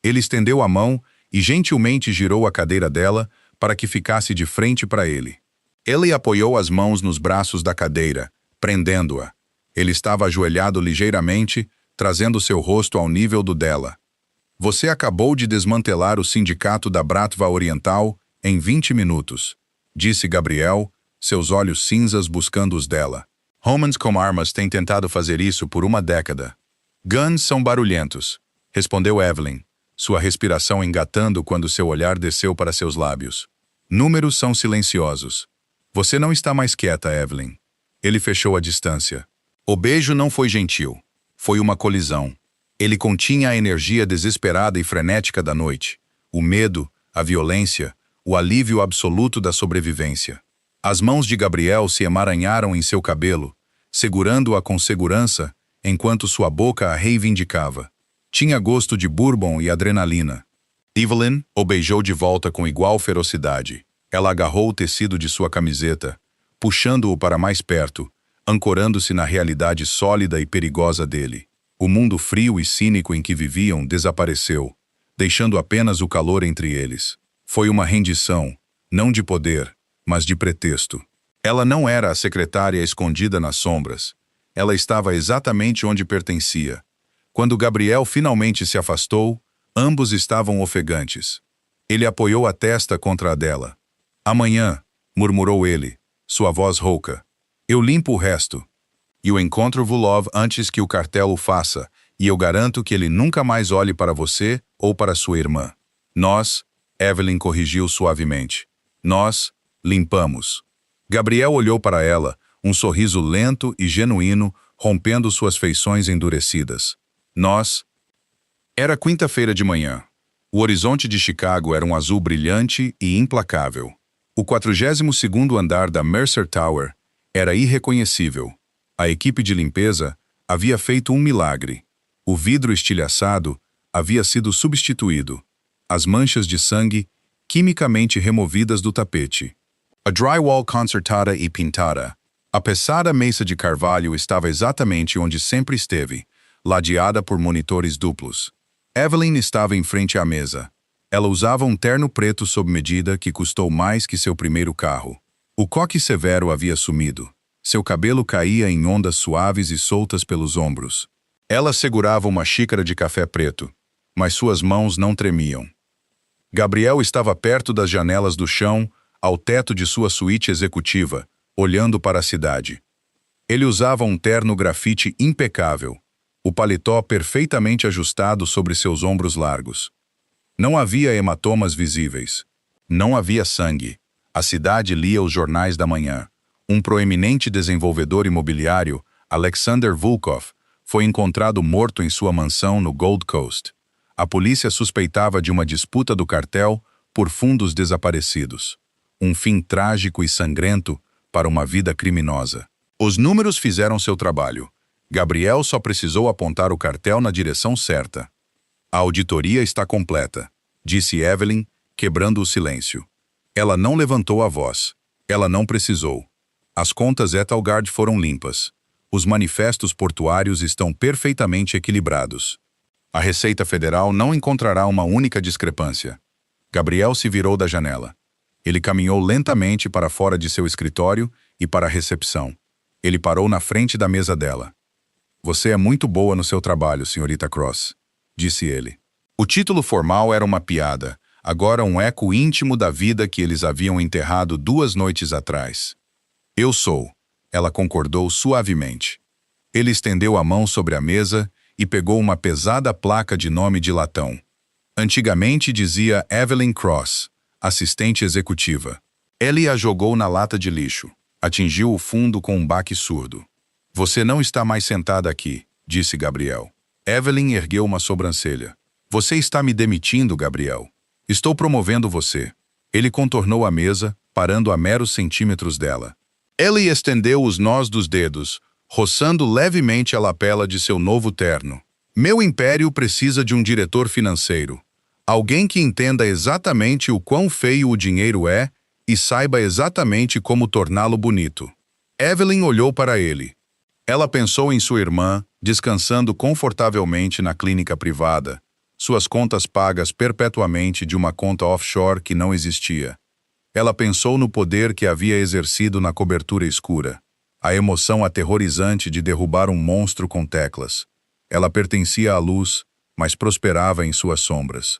Ele estendeu a mão e gentilmente girou a cadeira dela para que ficasse de frente para ele. Ele apoiou as mãos nos braços da cadeira, prendendo-a. Ele estava ajoelhado ligeiramente, trazendo seu rosto ao nível do dela. Você acabou de desmantelar o sindicato da Bratva Oriental em 20 minutos, disse Gabriel, seus olhos cinzas buscando os dela. Homens com armas têm tentado fazer isso por 1 década. Guns são barulhentos, respondeu Evelyn, sua respiração engatando quando seu olhar desceu para seus lábios. Números são silenciosos. Você não está mais quieta, Evelyn. Ele fechou a distância. O beijo não foi gentil. Foi uma colisão. Ele continha a energia desesperada e frenética da noite, o medo, a violência, o alívio absoluto da sobrevivência. As mãos de Gabriel se emaranharam em seu cabelo, segurando-a com segurança, enquanto sua boca a reivindicava. Tinha gosto de bourbon e adrenalina. Evelyn o beijou de volta com igual ferocidade. Ela agarrou o tecido de sua camiseta, puxando-o para mais perto, ancorando-se na realidade sólida e perigosa dele. O mundo frio e cínico em que viviam desapareceu, deixando apenas o calor entre eles. Foi uma rendição, não de poder, mas de pretexto. Ela não era a secretária escondida nas sombras. Ela estava exatamente onde pertencia. Quando Gabriel finalmente se afastou, ambos estavam ofegantes. Ele apoiou a testa contra a dela. Amanhã, murmurou ele, sua voz rouca. Eu limpo o resto. E eu encontro Vulov antes que o cartel o faça, e eu garanto que ele nunca mais olhe para você ou para sua irmã. Nós, Evelyn corrigiu suavemente. Nós limpamos. Gabriel olhou para ela, um sorriso lento e genuíno, rompendo suas feições endurecidas. Nós. Era quinta-feira de manhã. O horizonte de Chicago era um azul brilhante e implacável. O 42º andar da Mercer Tower era irreconhecível. A equipe de limpeza havia feito um milagre. O vidro estilhaçado havia sido substituído. As manchas de sangue quimicamente removidas do tapete. A drywall consertada e pintada. A pesada mesa de carvalho estava exatamente onde sempre esteve, ladeada por monitores duplos. Evelyn estava em frente à mesa. Ela usava um terno preto sob medida que custou mais que seu primeiro carro. O coque severo havia sumido. Seu cabelo caía em ondas suaves e soltas pelos ombros. Ela segurava uma xícara de café preto, mas suas mãos não tremiam. Gabriel estava perto das janelas do chão, ao teto de sua suíte executiva, olhando para a cidade. Ele usava um terno grafite impecável, o paletó perfeitamente ajustado sobre seus ombros largos. Não havia hematomas visíveis. Não havia sangue. A cidade lia os jornais da manhã. Um proeminente desenvolvedor imobiliário, Alexander Volkov, foi encontrado morto em sua mansão no Gold Coast. A polícia suspeitava de uma disputa do cartel por fundos desaparecidos. Um fim trágico e sangrento para uma vida criminosa. Os números fizeram seu trabalho. Gabriel só precisou apontar o cartel na direção certa. A auditoria está completa, disse Evelyn, quebrando o silêncio. Ela não levantou a voz. Ela não precisou. As contas Etalgard foram limpas. Os manifestos portuários estão perfeitamente equilibrados. A Receita Federal não encontrará uma única discrepância. Gabriel se virou da janela. Ele caminhou lentamente para fora de seu escritório e para a recepção. Ele parou na frente da mesa dela. Você é muito boa no seu trabalho, senhorita Cross, disse ele. O título formal era uma piada, agora um eco íntimo da vida que eles haviam enterrado 2 noites atrás. Eu sou, ela concordou suavemente. Ele estendeu a mão sobre a mesa e pegou uma pesada placa de nome de latão. Antigamente dizia Evelyn Cross, assistente executiva. Ele a jogou na lata de lixo. Atingiu o fundo com um baque surdo. Você não está mais sentada aqui, disse Gabriel. Evelyn ergueu uma sobrancelha. Você está me demitindo, Gabriel. Estou promovendo você. Ele contornou a mesa, parando a meros centímetros dela. Ele estendeu os nós dos dedos, roçando levemente a lapela de seu novo terno. Meu império precisa de um diretor financeiro. Alguém que entenda exatamente o quão feio o dinheiro é e saiba exatamente como torná-lo bonito. Evelyn olhou para ele. Ela pensou em sua irmã, descansando confortavelmente na clínica privada, suas contas pagas perpetuamente de uma conta offshore que não existia. Ela pensou no poder que havia exercido na cobertura escura, a emoção aterrorizante de derrubar um monstro com teclas. Ela pertencia à luz, mas prosperava em suas sombras.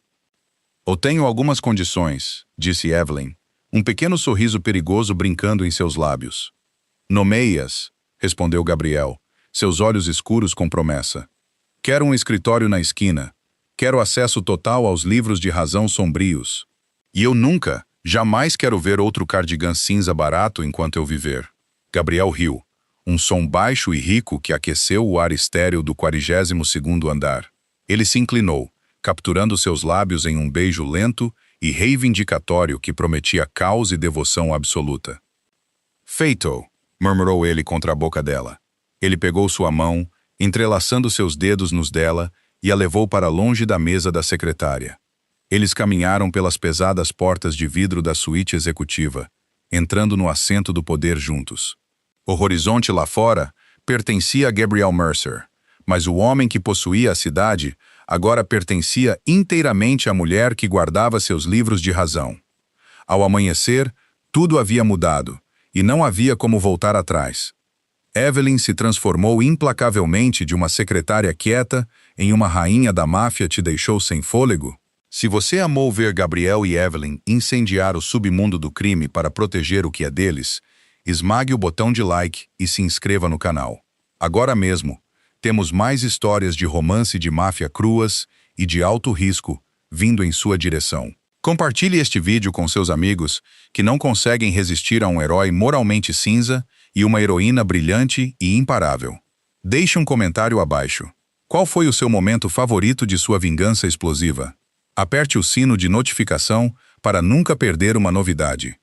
Eu tenho algumas condições, disse Evelyn, um pequeno sorriso perigoso brincando em seus lábios. Nomeie-as, respondeu Gabriel, seus olhos escuros com promessa. Quero um escritório na esquina. Quero acesso total aos livros de razão sombrios. E eu nunca, jamais quero ver outro cardigan cinza barato enquanto eu viver. Gabriel riu, um som baixo e rico que aqueceu o ar estéril do 42º andar. Ele se inclinou, capturando seus lábios em um beijo lento e reivindicatório que prometia caos e devoção absoluta. Feito, murmurou ele contra a boca dela. Ele pegou sua mão, entrelaçando seus dedos nos dela, e a levou para longe da mesa da secretária. Eles caminharam pelas pesadas portas de vidro da suíte executiva, entrando no assento do poder juntos. O horizonte lá fora pertencia a Gabriel Mercer, mas o homem que possuía a cidade agora pertencia inteiramente à mulher que guardava seus livros de razão. Ao amanhecer, tudo havia mudado, e não havia como voltar atrás. Evelyn se transformou implacavelmente de uma secretária quieta em uma rainha da máfia te deixou sem fôlego? Se você amou ver Gabriel e Evelyn incendiar o submundo do crime para proteger o que é deles, esmague o botão de like e se inscreva no canal. Agora mesmo, temos mais histórias de romance de máfia cruas e de alto risco vindo em sua direção. Compartilhe este vídeo com seus amigos que não conseguem resistir a um herói moralmente cinza e uma heroína brilhante e imparável. Deixe um comentário abaixo. Qual foi o seu momento favorito de sua vingança explosiva? Aperte o sino de notificação para nunca perder uma novidade.